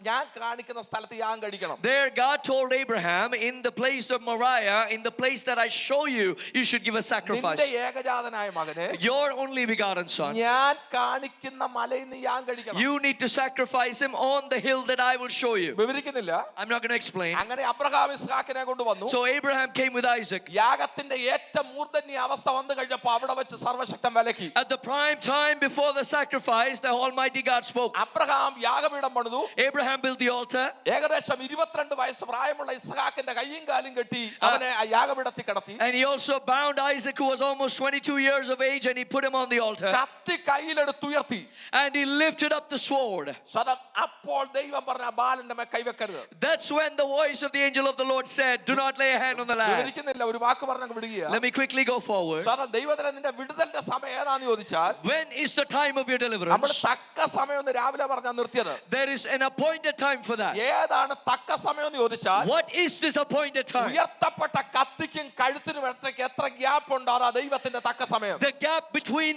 ഞാൻ കാണിക്കുന്ന സ്ഥലത്ത് യാഗം കഴിക്കണം. There God told Abraham, in the place of Moriah, in the place that I show you, you should give a sacrifice. നിന്റെ ഏകജാതനായ മകനെ Your only begotten son, ഞാൻ കാണിക്കുന്ന മലയിൽ നീ യാഗം കഴിക്കണം. you need to sacrifice him on the hill that I will show you. വിവരിക്കുന്നില്ല. I'm not going to explain. അങ്ങനെ അബ്രഹാം ഇസ്ഹാക്കിനെ കൊണ്ടുവന്നു. So Abraham came with Isaac. യാഗത്തിന്റെ ഏറ്റവും മൂർധന്യ അവസ്ഥ വന്നു കഴിഞ്ഞപ്പോൾ അവിടെ വെച്ച് സർവശക്തൻ വിലക്കി. At the prime time before the sacrifice, the Almighty God spoke. Abraham യാഗപീഠം പണിതു. Abraham built the altar. ഏകദേശം 22 വയസ്സ് പ്രായമുള്ള ഇസ്ഹാക്കിന്റെ കൈയും കാലും കെട്ടി അവനെ ആ യാഗപീഠത്തിൽ കിടത്തി. And he also bound Isaac, who was almost 22 years of age, and he put him on the altar. കത്തി കയ്യിലെടുത്തുയർത്തി. And he lifted up the sword. അപ്പോൾ ദൈവം പറഞ്ഞ ബാലന്റെ മേൽ കൈവെക്കരുത്. That's when the voice of the angel of the Lord said, do not lay a hand on the lad. വിവരിക്കുന്നില്ല, ഒരു വാക്ക് പറഞ്ഞ് വിടുകയാണ്. Let me quickly go forward. ദൈവത്തിന് നിന്റെ വിടുതലിന്റെ സമയം ഏതാന്ന് ചോദിച്ചാൽ When is the time of your നമ്മൾ deliverance? തക്ക സമയം ഒന്ന് രാവിലെ പറഞ്ഞാൽ നിർത്തിയത്. There is an appointed time for that. ഏതാണ് തക്ക സമയം എന്ന് ചോദിച്ചാൽ What is this appointed time? ഉയർത്തപ്പെട്ട കത്തിക്കും കഴുത്തിനും ഇടത്തേക്ക് എത്ര ഗ്യാപ്പ് ഉണ്ട് അതാ ദൈവത്തിന്റെ തക്ക സമയം. The gap between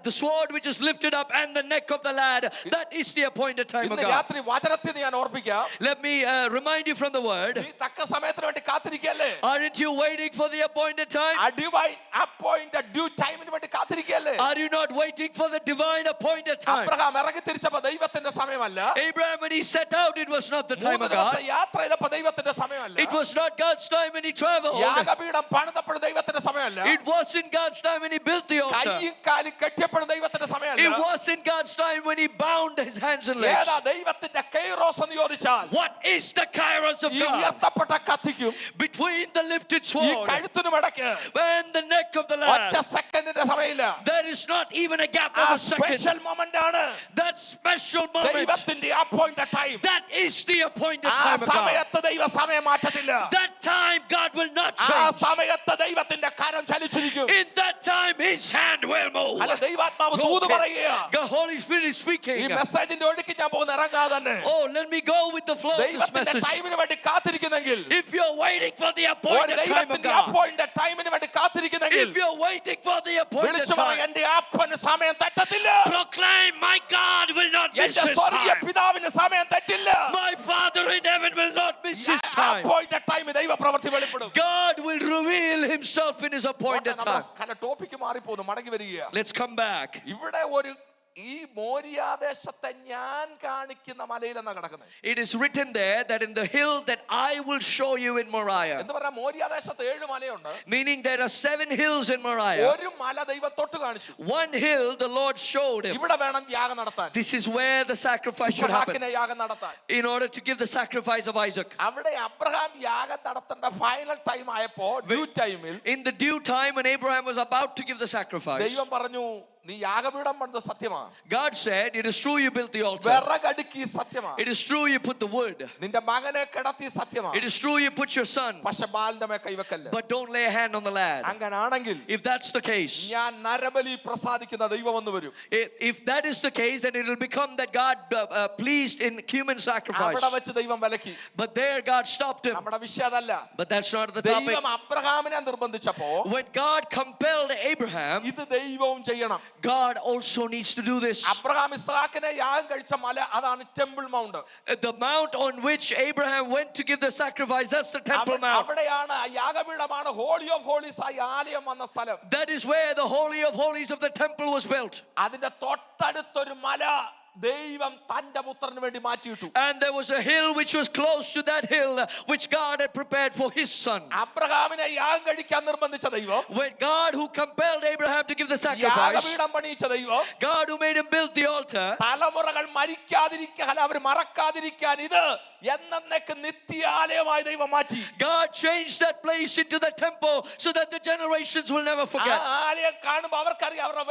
the sword which is lifted up and the neck of the lad, that is the appointed time of ഇന്ന് God. രാത്രി വചനത്തിൽ ഞാൻ ഓർപ്പിക്കാം. Let me remind you from the word. നീ തക്ക സമയത്തിന് വേണ്ടി കാത്തിരിക്കല്ലേ? Aren't you waiting for the appointed time? Divine appointed due ടൈമിന് വേണ്ടി കാത്തിരിക്കല്ലേ? Are you not waiting for the divine an appointed time. Abraham ഇറങ്ങി തിരിച്ചപ്പോ ദൈവത്തിന്റെ സമയമല്ല. Abraham, when he set out, it was not the time 3 of God. ദിവസം യാത്ര ചെയ്തപ്പോ ദൈവത്തിന്റെ സമയമല്ല. It was not God's time when he traveled. യാഗപീഠം പണിതപ്പോൾ ദൈവത്തിന്റെ സമയമല്ല. It wasn't God's time when he built the altar. കൈയും കാലും കെട്ടിയപ്പോൾ ദൈവത്തിന്റെ സമയമല്ല. It wasn't God's time when he bound his hands and legs. ഏതാ ദൈവത്തിന്റെ കൈറോസ് എന്ന് ചോദിച്ചാൽ What is the kairos of ഈ God? ഉയർത്തപ്പെട്ട കത്തിക്കും Between the lifted ഈ sword കഴുത്തിനും ഇടയ്ക്ക് and the neck of the ഒറ്റ lamb, സെക്കൻഡിന്റെ സമയമില്ല. there is not even a gap ആ of a second. Special moment ആണ് That special moment, ദൈവത്തിന്റെ appointed time. that is the appointed ആ time of God. സമയത്ത് ദൈവ സമയം മാറ്റത്തില്ല. That time God will not ആ change. സമയത്ത് ദൈവത്തിന്റെ കരം ചലിച്ചിരിക്കും. In that time his hand will move. അല്ല ദൈവാത്മാവ് ദൂത് പറയുക. The Holy Spirit is ഈ speaking. മെസ്സേജിന്റെ ഒഴുക്ക് ഞാൻ പോകുന്ന ഇറങ്ങാതെ തന്നെ Oh, let me go with the flow of this ദൈവത്തിന്റെ message. ടൈമിന് വേണ്ടി കാത്തിരിക്കുന്നെങ്കിൽ, If you're waiting for the ഒരു appointed time of ദൈവത്തിന്റെ God, അപ്പോയിന്റഡ് ടൈമിന് വേണ്ടി കാത്തിരിക്കുന്നെങ്കിൽ, if you're waiting for the appointed വിളിച്ചു പറ, time, എന്റെ അപ്പന് സമയം തെറ്റത്തില്ല. proclaim, my God will not miss എന്റെ his സ്വർഗീയ time. പിതാവിന് സമയം തെറ്റില്ല. My Father in heaven will not miss his time. Appointed time ദൈവ പ്രവൃത്തി വെളിപ്പെടും. God will reveal himself in his appointed time. Topic മാറിപ്പോന്നു, മടങ്ങി വരിക. Let's come back. ഇവിടെ ഒരു ഈ മോരിയാദേശത്തെ ഞാൻ കാണിക്കുന്ന മലയിലെന്നാ കിടക്കുന്നത്. It is written there that in the hill that I will show you in Moriah. എന്ന് പറഞ്ഞാൽ മോരിയാദേശത്ത് 7 മലയുണ്ട്. Meaning there are 7 hills in Moriah. ഒരു മല ദൈവത്തോട്ട് കാണിച്ചു. One hill the Lord showed him. ഇവിടെ വേണം യാഗം നടത്താൻ. This is where the sacrifice should happen. ഇസ്ഹാക്കിനെ യാഗം നടത്താൻ. In order to give the sacrifice of Isaac. അവിടെ അബ്രഹാം യാഗം നടത്തേണ്ട ഫൈനൽ ടൈം ആയപ്പോൾ ഡ്യൂ ടൈമിൽ In the due time when Abraham was about to give the sacrifice, ദൈവം പറഞ്ഞു, നീ യാഗപീഠം പണിത് സത്യമാ. God said, it is true you built the altar. വിറകടുക്കി സത്യമാ. It is true you put the wood. നിന്റെ മകനെ കിടത്തി സത്യമാ. It is true you put your son. പക്ഷെ ബാലിന്റെ മേൽ കൈവെക്കല്ല. But don't lay a hand on the lad. അങ്ങനാണെങ്കിൽ If that's the case, ഞാൻ നരബലി പ്രസാദിക്കുന്ന ദൈവം എന്ന് വരും. if that is the case, then it will become that God pleased in human sacrifice. അവിടെ വെച്ച് ദൈവം വിലക്കി. But there God stopped him. നമ്മുടെ വിഷയം അതല്ല. But that's not the topic. ദൈവം അബ്രഹാമിനെ നിർബന്ധിച്ചപ്പോ When God compelled Abraham, ഇത് ദൈവവും ചെയ്യണം. God also needs to do this. Abraham ഇസ്ഹാക്കിനെ യാഗം കഴിച്ച മല അതാണ് temple mount. The mount on which Abraham went to give the sacrifice, that's the temple mount. അവിടെയാണ് യാഗപീഠമാണ് ഹോളി ഓഫ് ഹോളീസ് ആയി ആലയം വന്ന സ്ഥലം. That is where the holy of holies of the temple was built. അതിന്റെ തൊട്ടടുത്തൊരു മല ദൈവം തന്റെ പുത്രന് വേണ്ടി മാറ്റിയിട്ടു. And there was a hill which was close to that hill which God had prepared for his son. അബ്രഹാമിനെ യാഗം കഴിക്കാൻ നിർബന്ധിച്ച ദൈവം, When God who compelled Abraham to give the sacrifice, യാഗപീഠം പണിയിച്ച ദൈവം, God who made him build the altar, തലമുറകൾ മരിക്കാതിരിക്കാൻ, അവർ മറക്കാതിരിക്കാൻ ഇത് എന്നേക്ക് നിത്യാലയമായി ദൈവം മാറ്റി. God changed that place into the temple so that the generations will never forget. ആലയം കാണുമ്പോൾ അവർക്കറിയാം അവരുടെ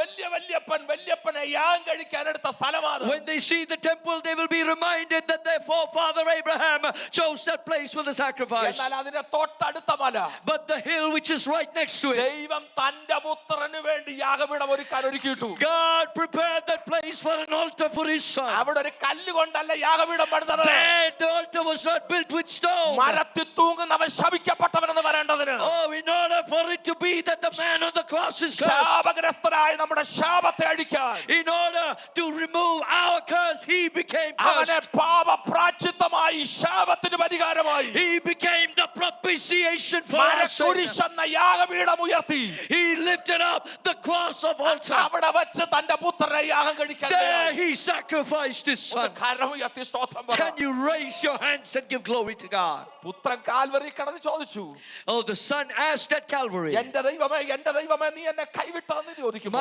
വല്യപ്പനെ യാഗം കഴിക്കാൻ എടുത്ത സ്ഥലമാണ്. When they see the temple, they will be reminded that their forefather Abraham chose that place for the sacrifice. എന്നാൽ അതിന്റെ തൊട്ടടുത്ത മല, But the hill which is right next to it, ദൈവം തന്റെ പുത്രന് വേണ്ടി യാഗപീഠം ഒരുക്കിയിട്ടു. God prepared that place for an altar for his son. അവിടെ ഒരു കല്ല് കൊണ്ടല്ല യാഗപീഠം പണിതത്. There, the altar was not built with stone. മരത്തിൽ തൂങ്ങുന്നവൻ ശപിക്കപ്പെട്ടവനെന്ന് പറയേണ്ടതിന്, Oh, in order for it to be that the man on the cross is cursed, ശാപഗ്രസ്തരായ നമ്മുടെ ശാപത്തെ അഴിക്കാൻ in order to remove our curse, he became അവനെ cursed. പാപപ്രായശ്ചിത്തമായി ശാപത്തിന് പരിഹാരമായി He became the propitiation for our sin. കുരിശെന്ന യാഗപീഠം ഉയർത്തി He lifted up the cross of altar. അവിടെ വെച്ച് തന്റെ പുത്രനെ യാഗം കഴിക്കാൻ There he sacrificed his son. കരം ഉയർത്തി സ്തോത്രം പറ. Can you raise your hands and give glory to God? പുത്രൻ കാൽവരി കടന്ന് ചോദിച്ചു, Oh, the son asked at Calvary, എന്റെ ദൈവമേ നീ എന്നെ കൈവിട്ടെന്ന് ചോദിക്കുമോ?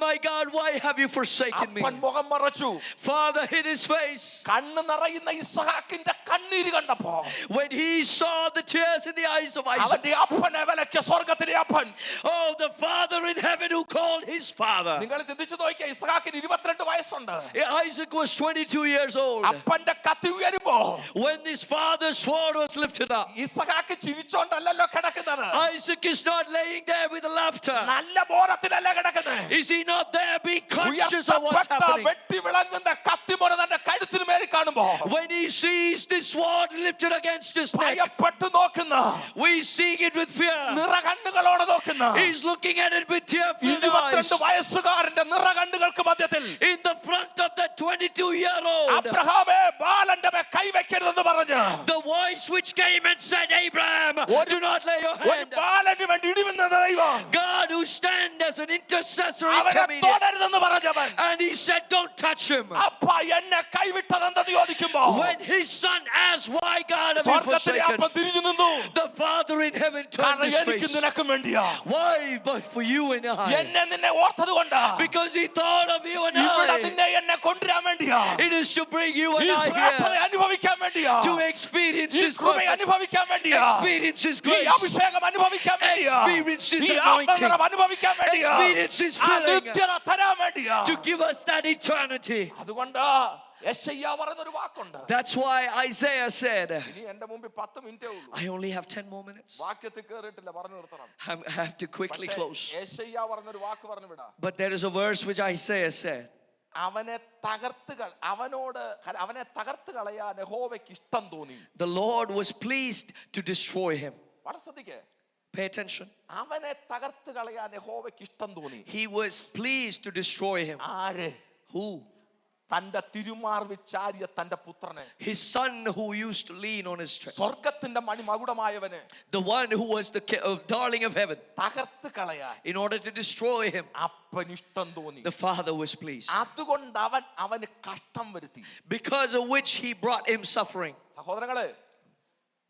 my God, why have you forsaken me? അപ്പൻ മുഖം മറച്ചു. Father hid his face. കണ്ണ് നിറയുന്ന ഇസ്ഹാക്കിന്റെ കണ്ണീര് കണ്ടപ്പോ, When he saw the tears in the eyes of Isaac, അവന്റെ അപ്പനെ വിലക്കിയ സ്വർഗത്തിലെ അപ്പൻ. oh, the father in heaven who called his father. നിങ്ങൾ ചിന്തിച്ചു നോക്കിയ ഇസ്ഹാക്കിന് 22 വയസ്സുണ്ട്. Isaac was 22 years old. അപ്പന്റെ കത്തി ഉയരുമ്പോ When his father's sword was lifted up, Ishaq ചിരിച്ചോണ്ടല്ലോ കിടക്കുന്നത്. Isaac is not laying there with laughter. നല്ല ബോധത്തിലല്ല കിടക്കുന്നത്. Is he not there being conscious of what's ഉയർത്തപ്പെട്ട happening? വെട്ടി വിളങ്ങുന്ന കത്തിമുന തന്റെ കഴുത്തിന് മേൽ കാണുമ്പോ, When he sees this sword lifted against his neck, ഭയപ്പെട്ടു നോക്കുന്ന, we see it with fear. നിറകണ്ണുകളോടെ നോക്കുന്ന, He's looking at it with tearful 22 eyes. വയസ്സുകാരന്റെ നിറകണ്ണുകൾക്ക് മധ്യത്തിൽ In the front of that 22-year-old, അബ്രഹാമേ ബാലന്റെ മേൽ കൈവെക്കരുതെന്ന് പറഞ്ഞു. the voice which came and said, Abraham, do not lay your ഒരു hand. ബാലന് വേണ്ടി ഇടിവെന്ന ദൈവം, God who stand as an intercessory അവനെ intermediate. തൊടരുതെന്ന് പറഞ്ഞവൻ And he said, don't touch him. അപ്പ എന്നെ കൈവിട്ടതെന്തെന്ന് ചോദിക്കുമ്പോ When his son asked, why God have you സ്വർഗത്തിലെ forsaken? അപ്പം തിരിഞ്ഞു നിന്നു. The Father in heaven turned കാരണം his എനിക്ക് face. നിനക്കും വേണ്ടിയാ. Why? But for you and I. എന്നെ നിന്നെ ഓർത്തത് കൊണ്ടാ. Because he thought of you and ഇവിടെ I. നിന്നെ എന്നെ കൊണ്ടുവരാൻ വേണ്ടിയാ. It is to bring you ഈ and I ശ്രേഷ്ഠത here. അനുഭവിക്കാൻ വേണ്ടിയാ. To experience ഈ his കൃപ purpose. അനുഭവിക്കാൻ വേണ്ടിയാ. Experience his ഈ grace. അഭിഷേകം അനുഭവിക്കാൻ വേണ്ടിയാ. Experience his ഈ anointing. ആത്മനിറവ് അനുഭവിക്കാൻ വേണ്ടിയാ. Experience his ആ filling. നിത്യത തരാൻ വേണ്ടിയാ. To give us that eternity. അതുകൊണ്ട് യെശയ്യാ പറയുന്നൊരു വാക്കുണ്ട്. That's why Isaiah said, ഇനി എന്റെ മുമ്പിൽ 10 മിനിറ്റേ ഉള്ളൂ. I only have 10 more minutes. വാക്യത്തിൽ കേറിയിട്ടില്ല, പറഞ്ഞു നിർത്തണം. I have to quickly close. യെശയ്യാ പറഞ്ഞൊരു വാക്ക് പറഞ്ഞു വിടാ. But there is a verse which Isaiah said. അവനെ തകർത്ത് കളയാൻ യഹോവയ്ക്ക് ഇഷ്ടം തോന്നി. The Lord was pleased to destroy him. വളരെ ശ്രദ്ധിക്കേ. Pay attention. അവനെ തകർത്ത് കളയാൻ യഹോവയ്ക്ക് ഇഷ്ടം തോന്നി. He was pleased to destroy him. ആര്? Who? തന്റെ തിരുമാർവിൽ ചാരിയ തന്റെ പുത്രനെ. His son who used to lean on his chest. സ്വർഗത്തിന്റെ മണിമകുടമായവനെ. The one who was the darling of heaven. തകർത്ത് കളയാൻ In order to destroy him, അപ്പന് ഇഷ്ടം തോന്നി. the Father was pleased. അതുകൊണ്ട് അവന് കഷ്ടം വരുത്തി. Because of which he brought him suffering. സഹോദരങ്ങളെ,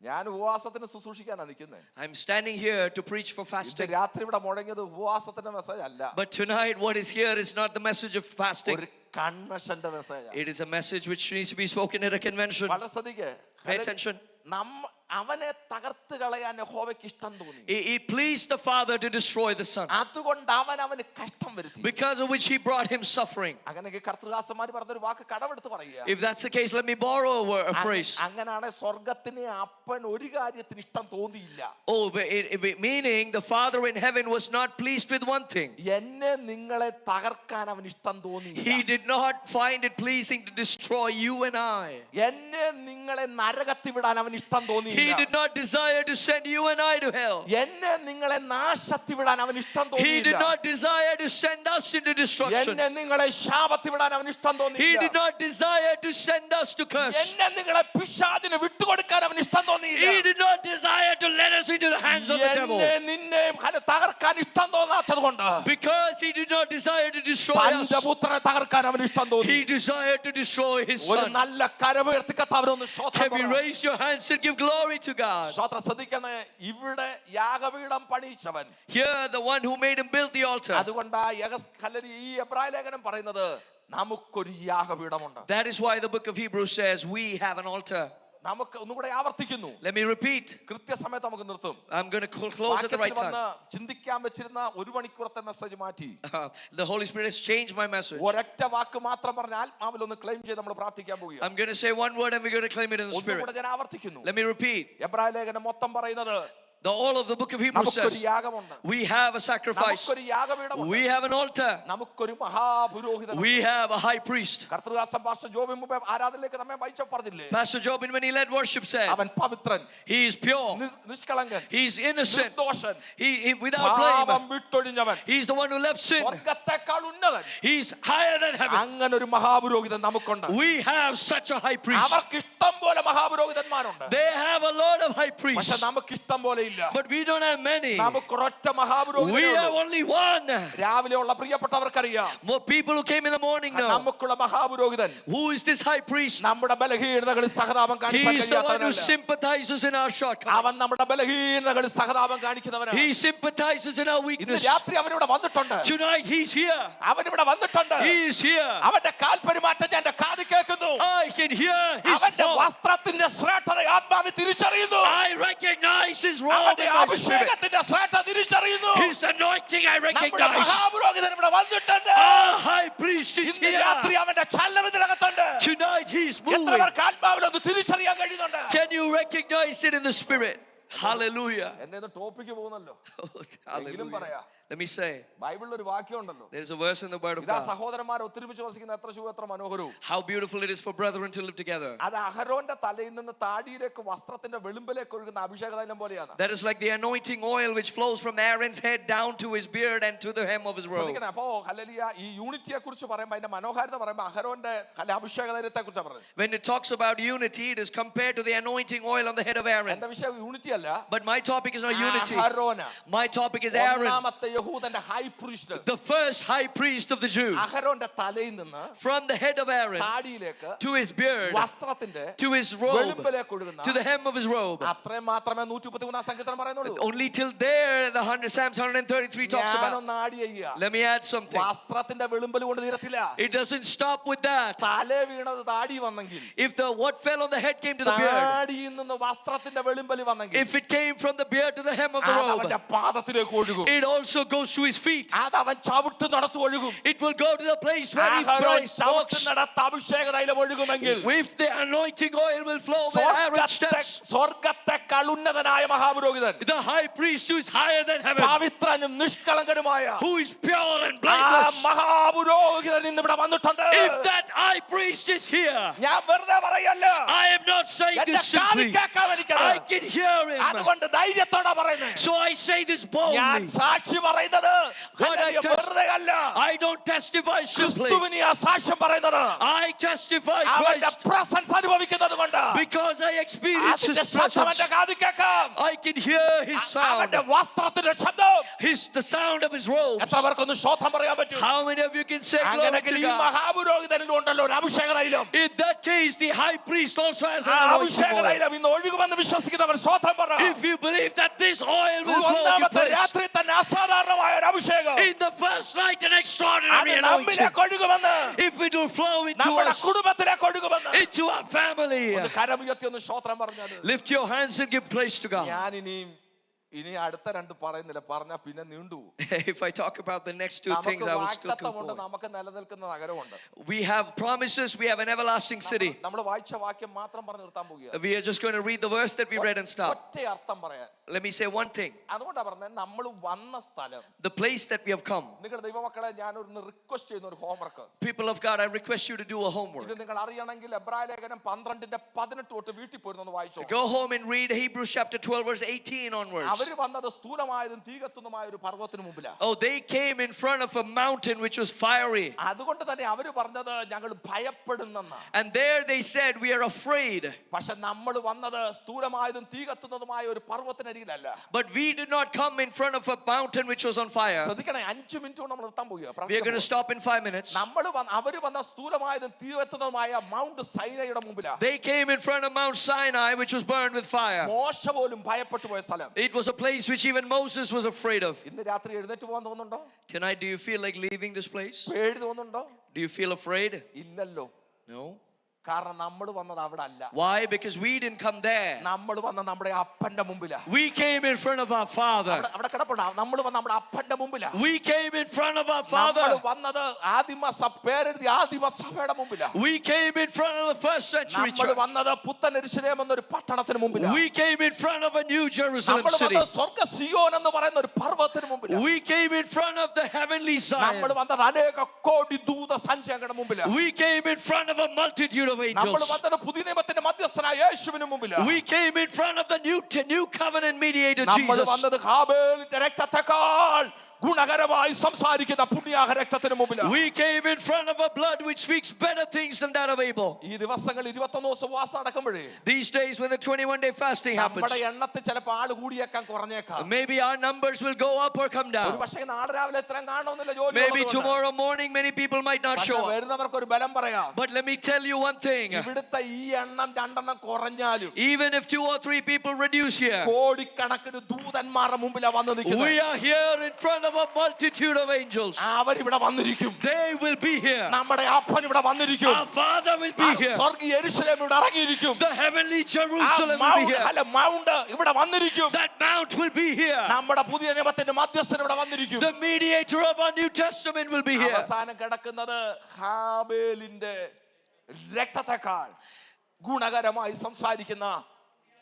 ഞാൻ ഉപവാസത്തിന് ശുശ്രൂഷിക്കാനാണ് നിൽക്കുന്നത്. I'm standing here to preach for ഇന്ന് fasting. രാത്രി ഇവിടെ മുടങ്ങിയത് ഉപവാസത്തിന്റെ മെസ്സേജ് അല്ല. But tonight what is here is not the message of fasting. ഒരു കൺവെൻഷന്റെ message. It is a message which needs to be spoken at a convention. വളരെ ശ്രദ്ധിക്കേ. Pay attention. അവനെ തകർത്ത് കളയാൻ യഹോവയ്ക്ക് ഇഷ്ടം തോന്നി. It pleased the Father to destroy the Son. അതുകൊണ്ട് അവന് കഷ്ടം വരുത്തി. Because of which he brought him suffering. അങ്ങനെയൊക്കെ കർത്തൃദാസന്മാർ പറഞ്ഞൊരു വാക്ക് കടമെടുത്ത് പറയുക. If that's the case, let me borrow a phrase. അങ്ങനെയാണ് സ്വർഗത്തിന് അപ്പൻ ഒരു കാര്യത്തിന് ഇഷ്ടം തോന്നിയില്ല. Oh, meaning the Father in heaven was not pleased with one thing. എന്നെ നിങ്ങളെ തകർക്കാൻ അവൻ ഇഷ്ടം തോന്നിയില്ല. He did not find it pleasing to destroy you and I. എന്നെ നിങ്ങളെ നരകത്തിൽ വിടാൻ അവൻ ഇഷ്ടം തോന്നിയില്ല. He did not desire to send you and I to hell. എന്നെ നിങ്ങളെ നാശത്തിൽ വിടാൻ അവൻ ഇഷ്ടം He തോന്നിയില്ല. did not desire to send us into destruction. എന്നെ നിങ്ങളെ ശാപത്തിൽ വിടാൻ അവൻ ഇഷ്ടം He തോന്നിയില്ല. did not desire to send us to curse. എന്നെ നിങ്ങളെ പിശാചിന് വിട്ടുകൊടുക്കാൻ അവൻ ഇഷ്ടം തോന്നിയില്ല. He did not desire to let us into the hands of the devil. എന്നെ നിന്നെ തകർക്കാൻ ഇഷ്ടം തോന്നാത്തത് കൊണ്ട് Because he did not desire to destroy us. തന്റെ പുത്രനെ തകർക്കാൻ അവൻ ഇഷ്ടം തോന്നി. He desired to destroy his ഒരു son. നല്ല കരമുയർത്തി കർത്താവിനൊന്ന് Can സ്തോത്രം we പറ. raise your hands and give glory to God? സ്തോത്രം ശ്രദ്ധിക്കണേ. ഇവിടെ യാഗപീഠം പണിയിച്ചവൻ. Here, the one who made him build the altar. അതുകൊണ്ട് ഈ എബ്രായ ലേഖനം പറയുന്നത് നമുക്കൊരു യാഗപീഠമുണ്ട്. That is why the book of Hebrews says we have an altar. നമുക്ക് ഒന്നുകൂടെ ആവർത്തിക്കുന്നു. Let me repeat. കൃത്യസമയത്ത് നമുക്ക് നിർത്തും. I'm going to close at the right time. ചിന്തിക്കാൻ വെച്ചിരുന്ന 1 മണിക്കൂറത്തെ മെസ്സേജ് മാറ്റി The Holy Spirit has changed my message. ഒരൊറ്റ വാക്ക് മാത്രം പറഞ്ഞ ആത്മാവിൽ ഒന്ന് ക്ലെയിം ചെയ്ത് നമ്മൾ പ്രാർത്ഥിക്കാൻ പോകുകയാണ്. I'm going to say one word and we're going to claim it in the Spirit. ഒന്നുകൂടെ ഞാൻ ആവർത്തിക്കുന്നു. Let me repeat. എബ്രായ ലേഖനം മൊത്തം പറയുന്നത് All of the book of Hebrews നമുക്കൊരു says യാഗമുണ്ട്. we have a sacrifice. നമുക്കൊരു യാഗപീഠമുണ്ട്. We have an altar. നമുക്കൊരു മഹാപുരോഹിതൻ. We have a high priest. കർത്തൃദാസൻ പാസ്റ്റർ ജോബിൻ മുമ്പേ ആരാധനയിലേക്ക് നമ്മെ വഹിച്ച പറഞ്ഞില്ലേ? Pastor Jobin, when he led worship, said അവൻ Pavithran, he is pure, നിഷ്കളങ്കൻ, he's innocent, നിർദോഷൻ, he without blame. പാപം വിട്ടൊഴിഞ്ഞവൻ, He's the one who left sin. സ്വർഗ്ഗത്തെക്കാൾ ഉന്നതൻ. He's higher than heaven. അങ്ങനെ ഒരു മഹാപുരോഹിതൻ നമുക്കുണ്ട്. We have such a high priest. അവർക്ക് ഇഷ്ടം പോലെ മഹാപുരോഹിതന്മാരുണ്ട്. They have a lot of high പക്ഷെ priests, നമുക്ക് ഇഷ്ടം പോലെ ഇല്ല. but we don't have many. നമുക്ക് ഒരൊറ്റ We മഹാപുരോഹിതൻ. have only one. രാവിലെ ഉള്ള പ്രിയപ്പെട്ടവർക്കറിയാം More people who came in the morning know. നമുക്കുള്ള മഹാപുരോഹിതൻ Who is this high priest? നമ്മുടെ ബലഹീനതകളിൽ സഹതാപം He കാണിക്കാൻ is the one who കഴിയാത്തവനല്ല. sympathizes in our shortcomings. അവൻ നമ്മുടെ ബലഹീനതകളിൽ സഹതാപം കാണിക്കുന്നവനാണ്. He sympathizes in our ഇന്ന് weakness. രാത്രി അവനിവിടെ വന്നിട്ടുണ്ട്. Tonight he's here. അവനിവിടെ വന്നിട്ടുണ്ട്. He is here. അവന്റെ കാൽപെരുമാറ്റം ഞാൻ എന്റെ കാതിൽ കേൾക്കുന്നു. I can hear his അവന്റെ voice. വസ്ത്രത്തിന്റെ ശ്രേഷ്ഠത ആത്മാവിൽ തിരിച്ചറിയുന്നു. I recognize his robe അവന്റെ in my spirit. അഭിഷേകത്തിന്റെ ശ്രേഷ്ഠത തിരിച്ചറിയുന്നു. His anointing I നമ്മുടെ recognize. മഹാപുരോഹിതൻ ഇവിടെ വന്നിട്ടുണ്ട്. Our high priest is ഇന്ന് here. രാത്രി അവന്റെ ചലനം ഇതിനകത്തുണ്ട്. Tonight he's എത്ര moving. പേർക്ക് ആത്മാവിൽ അത് തിരിച്ചറിയാൻ കഴിയുന്നുണ്ട്? Can you recognize it in the spirit? Hallelujah. എന്നെ ടോപ്പിക്ക് പോകുന്നല്ലോ. എങ്കിലും Hallelujah. പറയാ. Let me say, ബൈബിളിൽ ഒരു വാക്യമുണ്ടല്ലോ. there is a verse in the word of ഇതാ God. സഹോദരന്മാർ ഒത്തൊരുമിച്ച് വസിക്കുന്ന എത്ര ശുഭ എത്ര മനോഹരവും. How beautiful it is for brethren to live together. അത് അഹരോന്റെ തലയിൽ നിന്ന് താടിയിലേക്ക് വസ്ത്രത്തിന്റെ വെളുമ്പിലേക്ക് ഒഴുകുന്ന അഭിഷേക തൈലം പോലെയാണ്. That is like the anointing oil which flows from Aaron's head down to his beard and to the hem of his robe. ശ്രദ്ധിക്കണം. അപ്പോ ഹല്ലേലൂയ ഈ യൂണിറ്റിയെ കുറിച്ച് പറയുമ്പോൾ അതിന്റെ മനോഹാരിത പറയുമ്പോൾ അഹരോന്റെ അഭിഷേക തൈലത്തെ കുറിച്ചാണ് പറയുന്നത്. When it talks about unity, it is compared to the anointing oil on the head of Aaron. എന്റെ വിഷയം യൂണിറ്റി അല്ല. But my topic is not unity. അഹരോന. My topic is Aaron. ഒന്നാമത്തെ യഹൂദന്റെ high priest, the first high priest of the Jews, അഹരോന്റെ തലയിൽ നിന്ന് from the head of Aaron താടിയിലേക്ക് to his beard, വസ്ത്രത്തിന്റെ to his robe, വെളുമ്പിലേക്ക് ഒഴുകുന്ന to the hem of his robe. അത്രയും മാത്രമേ 133 സങ്കീർത്തനം പറയുന്നുള്ളൂ. Only till there, Psalms 133 talks about. ഞാനൊന്ന് ആഡ് ചെയ്യുക, Let me add something. വസ്ത്രത്തിന്റെ വെളുമ്പൽ കൊണ്ട് തീരത്തില്ല. It doesn't stop with that. തല വീണത് താടി വന്നെങ്കിൽ, If what fell on the head came to the beard, താടിയിൽ നിന്ന് വസ്ത്രത്തിന്റെ വെളുമ്പലി വന്നെങ്കിൽ, if it came from the beard to the hem of the അത് robe, അവന്റെ പാദത്തിലേക്ക് ഒഴുകും. it also goes to his feet. അത് അവൻ ചവിട്ട് നടത്തു ഒഴുകും. It will go to the place where he ആഹാരം ചവിട്ട് walks. നടത്ത അഭിഷേക തൈലം ഒഴുകുമെങ്കിൽ, If the anointing oil will flow where Aaron steps, സ്വർഗത്തെക്കാൾ ഉന്നതനായ മഹാപുരോഹിതൻ, the high priest who is higher than heaven, പവിത്രനും നിഷ്കളങ്കനുമായ who is pure and ആ blameless, മഹാപുരോഹിതൻ ഇന്ന് ഇവിടെ വന്നിട്ടുണ്ട്. if that high priest is here, ഞാൻ വെറുതെ പറയല്ല, I am not saying എന്റെ this കാതിൽ simply. കേൾക്കാൻ എനിക്കത്. I can hear him. അതുകൊണ്ട് ധൈര്യത്തോടെ പറയുന്നത്. So I say this ഞാൻ boldly. സാക്ഷി പറയുന്നത് What I വെറുതെ അല്ല. I don't testify simply. ക്രിസ്തുവിനെ ആ സാക്ഷ്യം പറയുന്നത് I testify അവന്റെ Christ പ്രസൻസ് അനുഭവിക്കുന്നത് കൊണ്ട് because I experience അതിന്റെ his ശബ്ദം presence. എന്റെ കാതിൽ കേൾക്കാം. I can hear his sound. അവന്റെ വസ്ത്രത്തിന്റെ ശബ്ദം. The sound of his robes. എത്ര പേർക്കൊന്ന് സ്തോത്രം പറയാൻ പറ്റും? How many of you can say glory അങ്ങനെയെങ്കിൽ to ഈ God? മഹാപുരോഹിതനിലും ഉണ്ടല്ലോ ഒരു അഭിഷേക തൈലം. In that case, the high priest also has ആ an അഭിഷേക anointing oil. തൈലം ഇന്ന് ഒഴുകുമെന്ന് വിശ്വസിക്കുന്നവർ സ്തോത്രം പറ. If you believe that this oil will flow in ഒന്നാമത്തെ place, രാത്രി തന്നെ അസാധാരണമായ ഒരു അഭിഷേകം in the first night an അത് extraordinary anointing, നമ്മിലേക്ക് ഒഴുകുമെന്ന്, if it will flow into നമ്മുടെ us, കുടുംബത്തിലേക്ക് ഒഴുകുമെന്ന്. into our family. ഒന്ന് കരമുയർത്തി ഒന്ന് സ്തോത്രം പറഞ്ഞത്. Lift your hands and give praise to God. ഞാൻ ഇനി അടുത്ത രണ്ട് പറയുന്നില്ല, പറഞ്ഞാ പിന്നെ നീണ്ടു. If I talk about the next two things, നമുക്ക് I will still keep വാഗ്ദത്തമുണ്ട്, going. നമുക്ക് നിലനിൽക്കുന്ന നഗരമുണ്ട്. We have promises, we have an everlasting city. നമ്മൾ വായിച്ച വാക്യം മാത്രം പറഞ്ഞു നിർത്താൻ പോകുക. We are just going to read the verse that we read and stop. ഒറ്റ അർത്ഥം പറയാൻ. Let me say one thing. അതുകൊണ്ടാ പറഞ്ഞത് നമ്മൾ വന്ന സ്ഥലം, The place that we have come. നിങ്ങളുടെ ദൈവമക്കളെ ഞാനൊന്ന് റിക്വസ്റ്റ് ചെയ്യുന്ന ഒരു homework. People of God, I request you to do a homework. ഇത് നിങ്ങൾ അറിയണമെങ്കിൽ എബ്രായ ലേഖനം 12:18 തൊട്ട് വീട്ടിൽ പോയിരുന്നൊന്ന് വായിച്ചോ. Go home and read Hebrews chapter 12 verse 18 onwards. അവര് വന്നത് സ്ഥൂലമായതും തീകത്തുന്നതുമായ ഒരു പർവ്വതത്തിന് മുമ്പിലാണ്. Oh, they came in front of a mountain which was fiery. അതുകൊണ്ട് തന്നെ അവര് പറഞ്ഞത് ഞങ്ങൾ ഭയപ്പെടുന്നെന്നാ. And there they said, we are afraid. പക്ഷെ നമ്മൾ വന്നത് സ്ഥൂലമായതും തീകത്തുന്നതുമായ ഒരു പർവ്വതത്തിനരികിലല്ല. But we did not come in front of a mountain which was on fire. ശ്രദ്ധിക്കണേ, 5 മിനിറ്റ് കൊണ്ട് നമ്മൾ നിർത്താൻ പോകുക. We are going to stop in 5 minutes. അവര് വന്ന സ്ഥൂലമായതും തീകത്തുന്നതുമായ മൗണ്ട് സൈനയുടെ മുമ്പിലാണ്. They came in front of Mount Sinai which was burned with fire. മോശ പോലും ഭയപ്പെട്ടു പോയ സ്ഥലം. It was a place which even Moses was afraid of. ഇന്ന് രാത്രി എഴുന്നേറ്റ് പോകാൻ തോന്നുന്നുണ്ടോ? Tonight, do you feel like leaving this place? പേടി തോന്നുന്നുണ്ടോ? Do you feel afraid? ഇല്ലല്ലോ. No. കാരണം നമ്മൾ വന്നത് അവിടെ അല്ല. Why? Because we didn't come there. നമ്മൾ വന്ന നമ്മുടെ അപ്പന്റെ മുമ്പിലാണ്. We came in front of our Father. അവിടെ കിടപ്പുണ്ട്. നമ്മൾ വന്ന നമ്മുടെ അപ്പന്റെ മുമ്പിലാണ്. We came in front of our നമ്മൾ Father. വന്നത് പേരെഴുതി ആദിമ സഭയുടെ മുമ്പിലാണ്. We came in front of the first century നമ്മൾ church. വന്നത് പുത്തൻ യെരൂശലേം എന്നൊരു പട്ടണത്തിന് മുമ്പിലാണ്. We came in front of a new Jerusalem നമ്മൾ city. വന്നത് സ്വർഗ്ഗ സിയോൻ എന്ന് പറയുന്ന ഒരു പർവ്വതത്തിന് മുമ്പിലാണ്. We came in front of the heavenly നമ്മൾ Zion. വന്നത് അനേക കോടി ദൂത സഞ്ചയങ്ങളുടെ മുമ്പിലാണ്. We came in front of a multitude of നമ്മൾ angels. വന്നത് പുതിയ നിയമത്തിന്റെ മധ്യസ്ഥനായ യേശുവിന് മുമ്പിലാണ്. We came in front of the new covenant mediator നമ്മൾ Jesus. വന്നത് ഹാബേലിന്റെ രക്തത്തെക്കാൾ ഗുണകരമായി സംസാരിക്കുന്ന പുണ്യാഹ രക്തത്തിന് മുമ്പിലാണ്. We came in front of a blood which speaks better things than that of Abel. ഈ ദിവസങ്ങൾ 21 ദിവസം ഉപവാസം നടക്കുമ്പോഴേ These days when the 21-day fasting happens, നമ്മുടെ എണ്ണത്തിൽ ചിലപ്പോൾ ആള് കൂടിയേക്കാൻ കുറഞ്ഞേക്കാം. maybe our numbers will go up or come ഒരു down. പക്ഷേ നാളെ രാവിലെ ഇത്രയും കാണണമെന്നില്ല ജോലി. Maybe tomorrow morning many people might not show up. വരുന്നവർക്ക് ഒരു ബലം പറയാം. But let me tell you one thing. ഇവിടുത്തെ ഈ എണ്ണം 2 കുറഞ്ഞാലും Even if 2 or 3 people reduce here, കോടിക്കണക്കിന് ദൂതന്മാരുടെ മുമ്പിലാണ് വന്ന് നിൽക്കുന്നത്. we are here in front of a multitude of angels. അവരിവിടെ വന്നിരിക്കും. They will be here. നമ്മുടെ അപ്പൻ ഇവിടെ വന്നിരിക്കും. Our Father will be here. സ്വർഗ്ഗീയ യെരൂശലേം ഇവിടെ ഇറങ്ങിയിരിക്കും. The heavenly Jerusalem will be here. Mount ഇവിടെ വന്നിരിക്കും. That mount will be here. നമ്മുടെ പുതിയ നിയമത്തിന്റെ മധ്യസ്ഥൻ ഇവിടെ വന്നിരിക്കും. The mediator of our New Testament will be here. അവസാനം കിടക്കുന്നത് ഹാബേലിന്റെ രക്തത്തെക്കാൾ ഗുണകരമായി സംസാരിക്കുന്ന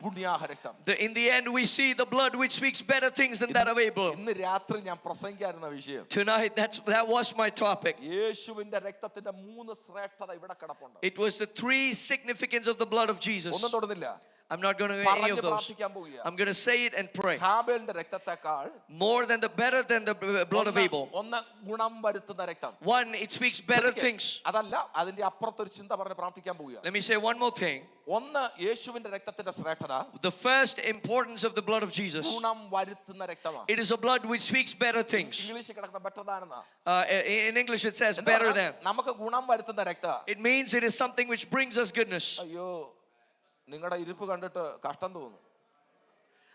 പുണ്യാഹ രക്തം. In the end we see the blood which speaks better things than that of Abel. ഇന്ന് രാത്രി ഞാൻ പ്രസംഗിക്കായിരുന്ന വിഷയം. Tonight that was my topic. യേശുവിന്റെ രക്തത്തിന്റെ 3 ശ്രേഷ്ഠത ഇവിടെ കിടപ്പുണ്ട്. It was the 3 significance of the blood of Jesus. ഒന്നും തൊടുന്നില്ല. I'm not going to do any of പറഞ്ഞ് those. പ്രാർത്ഥിക്കാൻ പോവുക. I'm going to say it and pray. ഹാബേലിന്റെ രക്തത്തെക്കാൾ More than better than the blood of Abel. ഒന്ന് ഗുണം വരുത്തുന്ന രക്തം. One, it speaks better things. അതല്ല, അതിന്റെ അപ്പുറത്തൊരു ചിന്ത പറഞ്ഞ് പ്രാർത്ഥിക്കാൻ പോവുക. Let me say one more thing. ഒന്ന് യേശുവിന്റെ രക്തത്തിന്റെ ശ്രേഷ്ഠത The first importance of the blood of Jesus. ഗുണം വരുത്തുന്ന രക്തമാണ്. It is a blood which speaks better things. ഇംഗ്ലീഷിൽ കിടക്കുന്ന better ദാനെന്നാ. In English it says better than. നമുക്ക് ഗുണം വരുത്തുന്ന രക്തം. It means it is something which brings us goodness. അയ്യോ, നിങ്ങളുടെ ഇരിപ്പ് കണ്ടിട്ട് കഷ്ടം തോന്നുന്നു.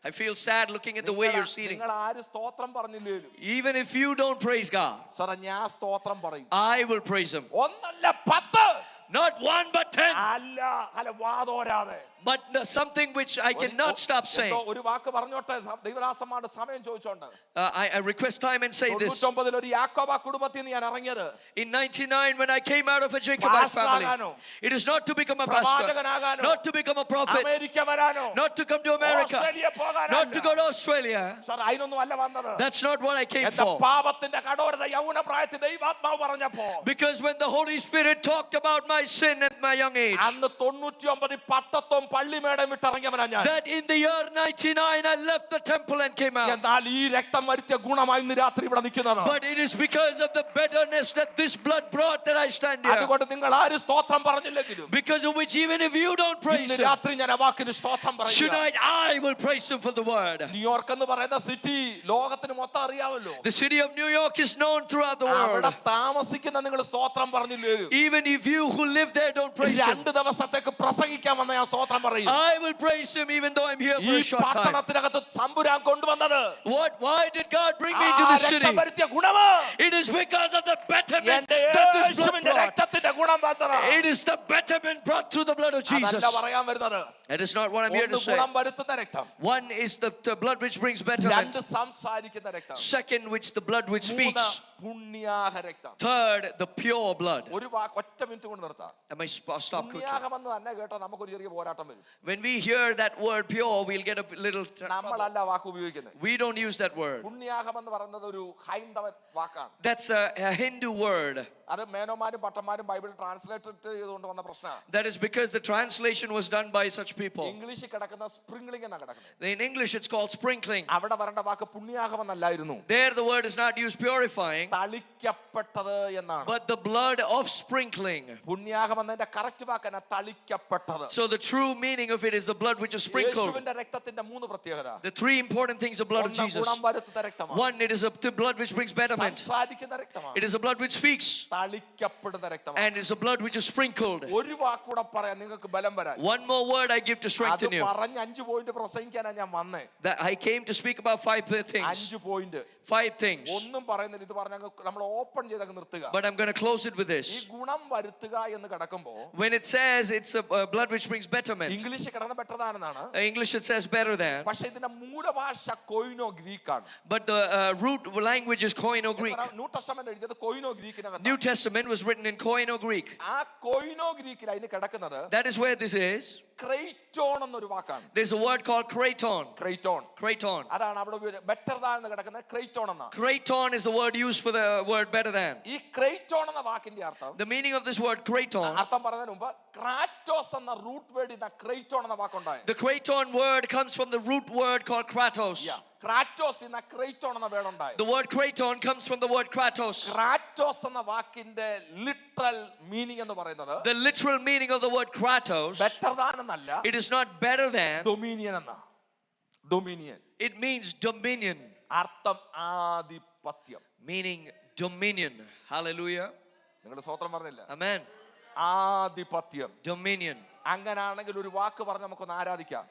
I feel sad looking at the way you're sitting. നിങ്ങൾ ആര് സ്തോത്രം പറഞ്ഞില്ലേലും Even if you don't praise God, സാറേ ഞാൻ സ്തോത്രം പറയും. I will praise Him. ഒന്നല്ല 10. Not 1 but 10. അല്ല വാതോരാതെ. But something which I cannot stop saying. ഒരു വാക്ക് പറഞ്ഞോട്ടെ, ദൈവദാസന്മാരുടെ സമയം ചോദിച്ചോണ്ട്. I request time and say this. 99 ഒരു യാക്കോബ കുടുംബത്തിൽ നിന്ന് ഞാൻ ഇറങ്ങിയത്. In 99, when I came out of a Jacobite family, it is not to become a pastor, not to become a prophet, America വരാനോ, not to come to America, Australia പോകാനോ, not to go to Australia. Sir അതിനൊന്നും അല്ല വന്നത്. That's not what I came എന്റെ for. പാപത്തിന്റെ കടോരത യൗവന പ്രായത്തിൽ ദൈവാത്മാവ് പറഞ്ഞപ്പോ, Because when the Holy Spirit talked about my sin at my young age, അന്ന് 99 പട്ടത്തും പള്ളിമേടം വിട്ടിറങ്ങിയവനാ ഞാൻ. that in the year 99 I left the temple and came out. എന്നാൽ ഈ രക്തം വരുത്തിയ ഗുണമായി ഇന്ന് രാത്രി ഇവിടെ നിൽക്കുന്നതാണ്. But it is because of the betterness that this blood brought that I stand here. അതുകൊണ്ട് നിങ്ങൾ ആരും സ്തോത്രം പറഞ്ഞില്ലെങ്കിലും Because of which even if you don't praise ഇന്ന് Him, രാത്രി ഞാൻ ആ വാക്കിന് സ്തോത്രം പറയുക. tonight I will praise Him for the word. New York എന്ന് പറയുന്ന സിറ്റി ലോകത്തിന് മൊത്തം അറിയാമല്ലോ. The city of New York is known throughout the അവിടെ world. താമസിക്കുന്ന നിങ്ങൾ സ്തോത്രം പറഞ്ഞില്ലേലും Even if you who live there don't praise Him, 2 ദിവസത്തേക്ക് പ്രസംഗിക്കാൻ വന്ന ഞാൻ സ്തോത്രം പറയും. I will praise Him even though I'm here ഈ for a short time. പട്ടണത്തിനകത്ത് തമ്പുരാൻ കൊണ്ടുവന്നത് Why did God bring me to this city? രക്തം വരുത്തിയ ഗുണമോ It is because of the betterment എന്റെ that this blood യേശുവിന്റെ brought. രക്തത്തിന്റെ ഗുണം മാത്രം. It is the betterment brought through the blood of Jesus. അതല്ല പറയാൻ വരുന്നത്. That is not what I'm here ഒന്ന് to say. ഗുണം വരുത്തുന്ന രക്തം, One is the blood which brings 2 betterment. സംസാരിക്കുന്ന രക്തം, Second, which the blood which 3 speaks. പുണ്യാഹ രക്തം. Third, the pure blood. ഒരു വാക്ക് ഒറ്റ മിനിറ്റ് കൊണ്ട് നിർത്താം. Am I stop quickly? പുണ്യാഹമെന്ന് തന്നെ കേട്ടോ നമുക്കൊരു ചെറിയ പോരാട്ടം വരും. When we hear that word pure, we'll get a little trouble. നമ്മളല്ല വാക്ക് ഉപയോഗിക്കുന്നത്. We don't use that word. പുണ്യാഹം എന്ന് പറയുന്നത് ഒരു ഹൈന്ദവ വാക്കാണ്. That's a Hindu word. അത് മേനോമാരും പട്ടന്മാരും ബൈബിൾ ട്രാൻസ്ലേറ്റ് ചെയ്തുകൊണ്ട് വന്ന പ്രശ്നമാണ്. That is because the translation was done by such people. ഇംഗ്ലീഷിൽ കിടക്കുന്ന സ്പ്രിംഗ്ലിംഗ് എന്നാണ് കിടക്കുന്നത്. In English, it's called sprinkling. അവിടെ വരേണ്ട വാക്ക് പുണ്യാഹം എന്നല്ലായിരുന്നു. There, the word is not used purifying, തളിക്കപ്പെട്ടത് എന്നാണ്. but the blood of sprinkling. പുണ്യാഹം എന്നതിന്റെ കറക്റ്റ് വാക്കല്ല, തളിക്കപ്പെട്ടത്. So the true meaning of it is the blood which is sprinkled. യേശുവിന്റെ രക്തത്തിന്റെ 3 പ്രത്യേകത. The 3 important things of blood of Jesus. ഗുണം വരുത്തുന്ന രക്തമാണ്. One, it is the blood which brings betterment. സംസാരിക്കുന്ന രക്തമാണ്. It is a blood which speaks. തളിക്കപ്പെടുന്ന രക്തമാണ്. And it's a blood which is sprinkled. ഒരു വാക്കൂടെ പറയാം നിങ്ങൾക്ക് ബലം വരാൻ. One more word I give to അത് strengthen you. പറഞ്ഞ് 5 പോയിന്റ് പ്രസംഗിക്കാനാണ് ഞാൻ വന്നേ. That I came to speak about 5 things. 5 point. 5 things. ഒന്നും പറയുന്നില്ല, ഇത് പറഞ്ഞ നമ്മൾ ഓപ്പൺ ചെയ്തൊക്കെ നിർത്തുക. But I'm going to close it with ഈ this. ഗുണം വരുത്തുക എന്ന് കിടക്കുമ്പോ When it says it's a blood which brings betterment, ഇംഗ്ലീഷിൽ കിടന്ന ബെറ്റർദാനെന്നാണ്. English it says better than. പക്ഷെ ഇതിന്റെ മൂലഭാഷ കൊയിനോ ഗ്രീക്കാണ്. But the root language is Koine Greek. New testament എഴുതിയത് കൊയിനോ ഗ്രീക്കിനകത്ത്. New Testament was written in Koine Greek. ആ കൊയിനോ ഗ്രീക്കിൽ അതിന് കിടക്കുന്നത് That is where this is. ക്രൈറ്റോൺ എന്നൊരു വാക്കാണ്. There's a word called kraton. ക്രൈറ്റോൺ Kraton. അതാണ് അവിടെ ബെറ്റർദാൻ എന്ന് കിടക്കുന്നത് ക്രൈറ്റോൺ എന്നാണ്. Kraton is the word used for the word better than. ഈ ക്രൈറ്റോൺ എന്ന വാക്കിന്റെ അർത്ഥം, The meaning of this word kraton, അർത്ഥം പറഞ്ഞതിന് മുമ്പ് ക്രാറ്റോസ് എന്ന റൂട്ട് വേർഡ് ഇന്ന ക്രൈറ്റോൺ എന്ന വാക്കുണ്ടായി. the kraton word comes from the root word called kratos. Kratos എന്ന ക്രൈറ്റോൺ എന്ന വേർഡ് ഉണ്ടായി. The word kraton comes from the word kratos. Kratos എന്ന വാക്കിന്റെ ലിറ്ററൽ മീനിങ് എന്ന് പറയുന്നത് The literal meaning of the word kratos, ബെറ്റർദാൻ എന്നല്ല, it is not better than, dominion എന്ന. Dominion it means dominion, അർത്ഥം ആധിപത്യം. meaning dominion. Hallelujah. നിങ്ങൾ സ്വതന്ത്രം പറഞ്ഞില്ല. Amen. ആധിപത്യം. Dominion. അങ്ങനാണെങ്കിൽ ഒരു വാക്ക് പറഞ്ഞ് നമുക്കൊന്ന് ആരാധിക്കാം.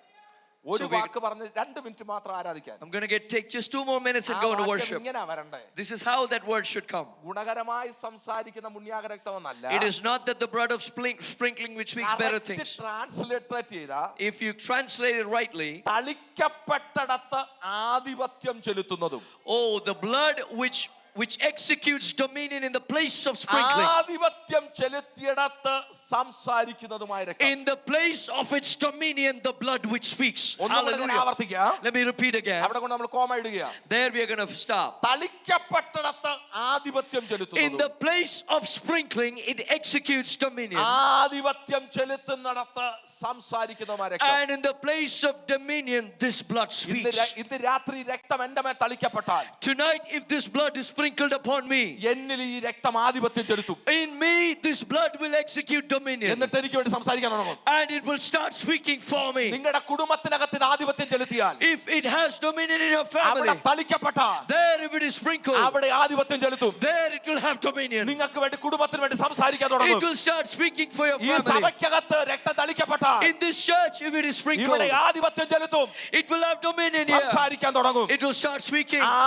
ഒരു So we- വാക്ക് പറഞ്ഞ് 2 മിനിറ്റ് മാത്രം ആരാധിക്കാൻ. I'm going to take just 2 more minutes and go into worship. ഇങ്ങനെ വരണ്ടേ. This is how that word should come. ഗുണകരമായി സംസാരിക്കുന്ന മുന്യാക രക്തമെന്നല്ല. It is not that the blood of sprinkling which speaks better things. Translate ചെയ്ത If you translate it rightly, തളിക്കപ്പെട്ടിടത്ത് ആധിപത്യം ചെലുത്തുന്നതും. oh, the blood which which executes dominion in the place of sprinkling. ആധിപത്യം ചെലുത്തിയിടത്ത് സംസാരിക്കുന്നതുമായ രക്തം. In the place of its dominion, the blood which speaks. ഒന്നുകൂടെ ഞാൻ Hallelujah. ആവർത്തിക്കാം. Let me repeat again. അവിടെ കൊണ്ട് നമ്മൾ comma ഇടുക. There we are going to stop. തളിക്കപ്പെട്ടിടത്ത് ആധിപത്യം In ചെലുത്തുന്നു. the place of sprinkling, it executes dominion. ആധിപത്യം ചെലുത്തുന്നിടത്ത് സംസാരിക്കുന്നതുമായ രക്തം. And in the place of dominion, this blood speaks. ഇന്ന് രാത്രി രക്തം എന്റെ മേൽ തളിക്കപ്പെട്ടാൽ Tonight, if this blood is sprinkled upon me, എന്നിൽ ഈ രക്തം ആധിപത്യം ചെലുത്തും. in me, this blood will execute dominion. എന്നിട്ട് എനിക്ക് വേണ്ടി സംസാരിക്കാൻ തുടങ്ങും. And it will start speaking for me. നിങ്ങളുടെ കുടുംബത്തിനകത്ത് ഇത് ആധിപത്യം ചെലുത്തിയാൽ If it has dominion in your അവിടെ family, തളിക്കപ്പെട്ടാൽ there if it is sprinkled, അവിടെ ആധിപത്യം ചെലുത്തും. there it will have dominion. നിങ്ങൾക്ക് വേണ്ടി കുടുംബത്തിന് വേണ്ടി സംസാരിക്കാൻ It തുടങ്ങും. will start speaking for your ഈ family. സഭയ്ക്കകത്ത് രക്തം തളിക്കപ്പെട്ടാൽ In this church, if it is sprinkled, ഇവിടെ ആധിപത്യം ചെലുത്തും. it will have dominion here. സംസാരിക്കാൻ തുടങ്ങും. It will start speaking. ആ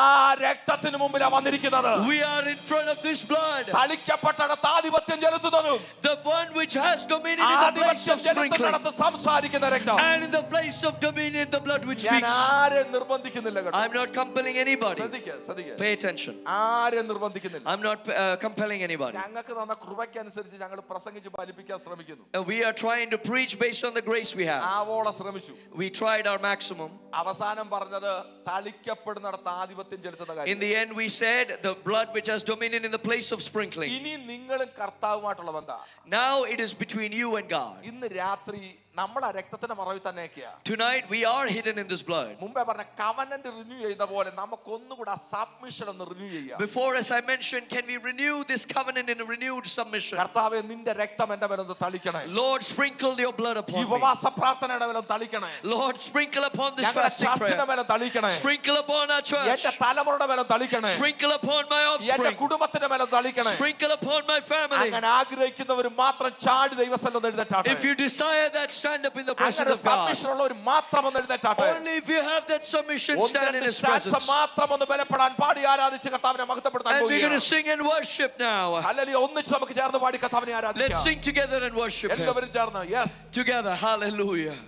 രക്തത്തിന് മുമ്പിലാണ് വന്നിരിക്കുന്നത്. We are in front of this blood. തളിക്കപ്പെട്ടിടത്ത് ആധിപത്യം ചെലുത്തുന്നതും The one which has dominion in the place ആധിപത്യം of sprinkling. ചെലുത്തുന്നിടത്ത് സംസാരിക്കുന്ന രക്തം. And in the place of dominion, the blood which ഞാൻ speaks. ആരെയും നിർബന്ധിക്കുന്നില്ല കേട്ടോ. I'm not compelling anybody. ശ്രദ്ധിക്കുക. Pay attention. ആരെയും നിർബന്ധിക്കുന്നില്ല. I'm not compelling anybody. ഞങ്ങൾക്ക് തന്ന കൃപയ്ക്കനുസരിച്ച് ഞങ്ങൾ പ്രസംഗിച്ച് ഫലിപ്പിക്കാൻ ശ്രമിക്കുന്നു. We are trying to preach based on the grace we have. ആവോളം ശ്രമിച്ചു. We tried our maximum. അവസാനം പറഞ്ഞത് തളിക്കപ്പെടുന്നിടത്ത് ആധിപത്യം ചെലുത്തുന്ന In കാര്യം. the end, we said the blood which has dominion in the place of sprinkling. ഇനി നിങ്ങളും കർത്താവുമായിട്ടുള്ള ബന്ധം. Now it is between you and God. ഇന്ന് രാത്രി നമ്മൾ ആ രക്തത്തിന്റെ മറവിൽ തന്നെയൊക്കെയാ. Tonight, we are hidden in this blood. മുമ്പേ പറഞ്ഞ കവനന്റ് റിന്യൂ ചെയ്ത പോലെ നമുക്കൊന്നുകൂടെ ആ സബ്മിഷൻ ഒന്ന് റിന്യൂ ചെയ്യാം. Before, as I mentioned, can we renew this covenant in a renewed submission? കർത്താവേ നിന്റെ രക്തം എന്റെ മേലൊന്ന് തളിക്കണേ. Lord, sprinkle your blood ഈ upon me. ഉപവാസ പ്രാർത്ഥനയുടെ മേലൊന്ന് തളിക്കണേ. Lord, sprinkle upon this ഞങ്ങളുടെ fasting ചർച്ചിന്റെ prayer. മേലെ തളിക്കണേ. Sprinkle upon our church. എന്റെ തലമുറയുടെ മേലെ തളിക്കണേ. Sprinkle upon my എന്റെ offspring. കുടുംബത്തിന്റെ മേലെ തളിക്കണേ. Sprinkle upon my family. അങ്ങനെ ആഗ്രഹിക്കുന്നവർ മാത്രം ചാടി ദൈവസന്നിധിയിൽ എഴുന്നേറ്റാട്ടെ. If you desire that, stand up in the presence അങ്ങനെ of God. സബ്മിഷൻ ഉള്ളവർ മാത്രം ഒന്ന് എഴുന്നേറ്റാട്ടെ. Only if you have that submission, stand in His presence. മാത്രം ഒന്ന് ബലപ്പെടാൻ പാടി ആരാധിച്ച് കർത്താവിനെ മഹത്വപ്പെടുത്താൻ And we're going പോവുകയാണ്. to sing and worship now. Hallelujah. ഒന്നിച്ച് നമുക്ക് ചേർന്ന് പാടി കർത്താവിനെ Let's ആരാധിക്കാം. sing together and worship Him. എല്ലാവരും ചേർന്ന് യെസ് Together, hallelujah.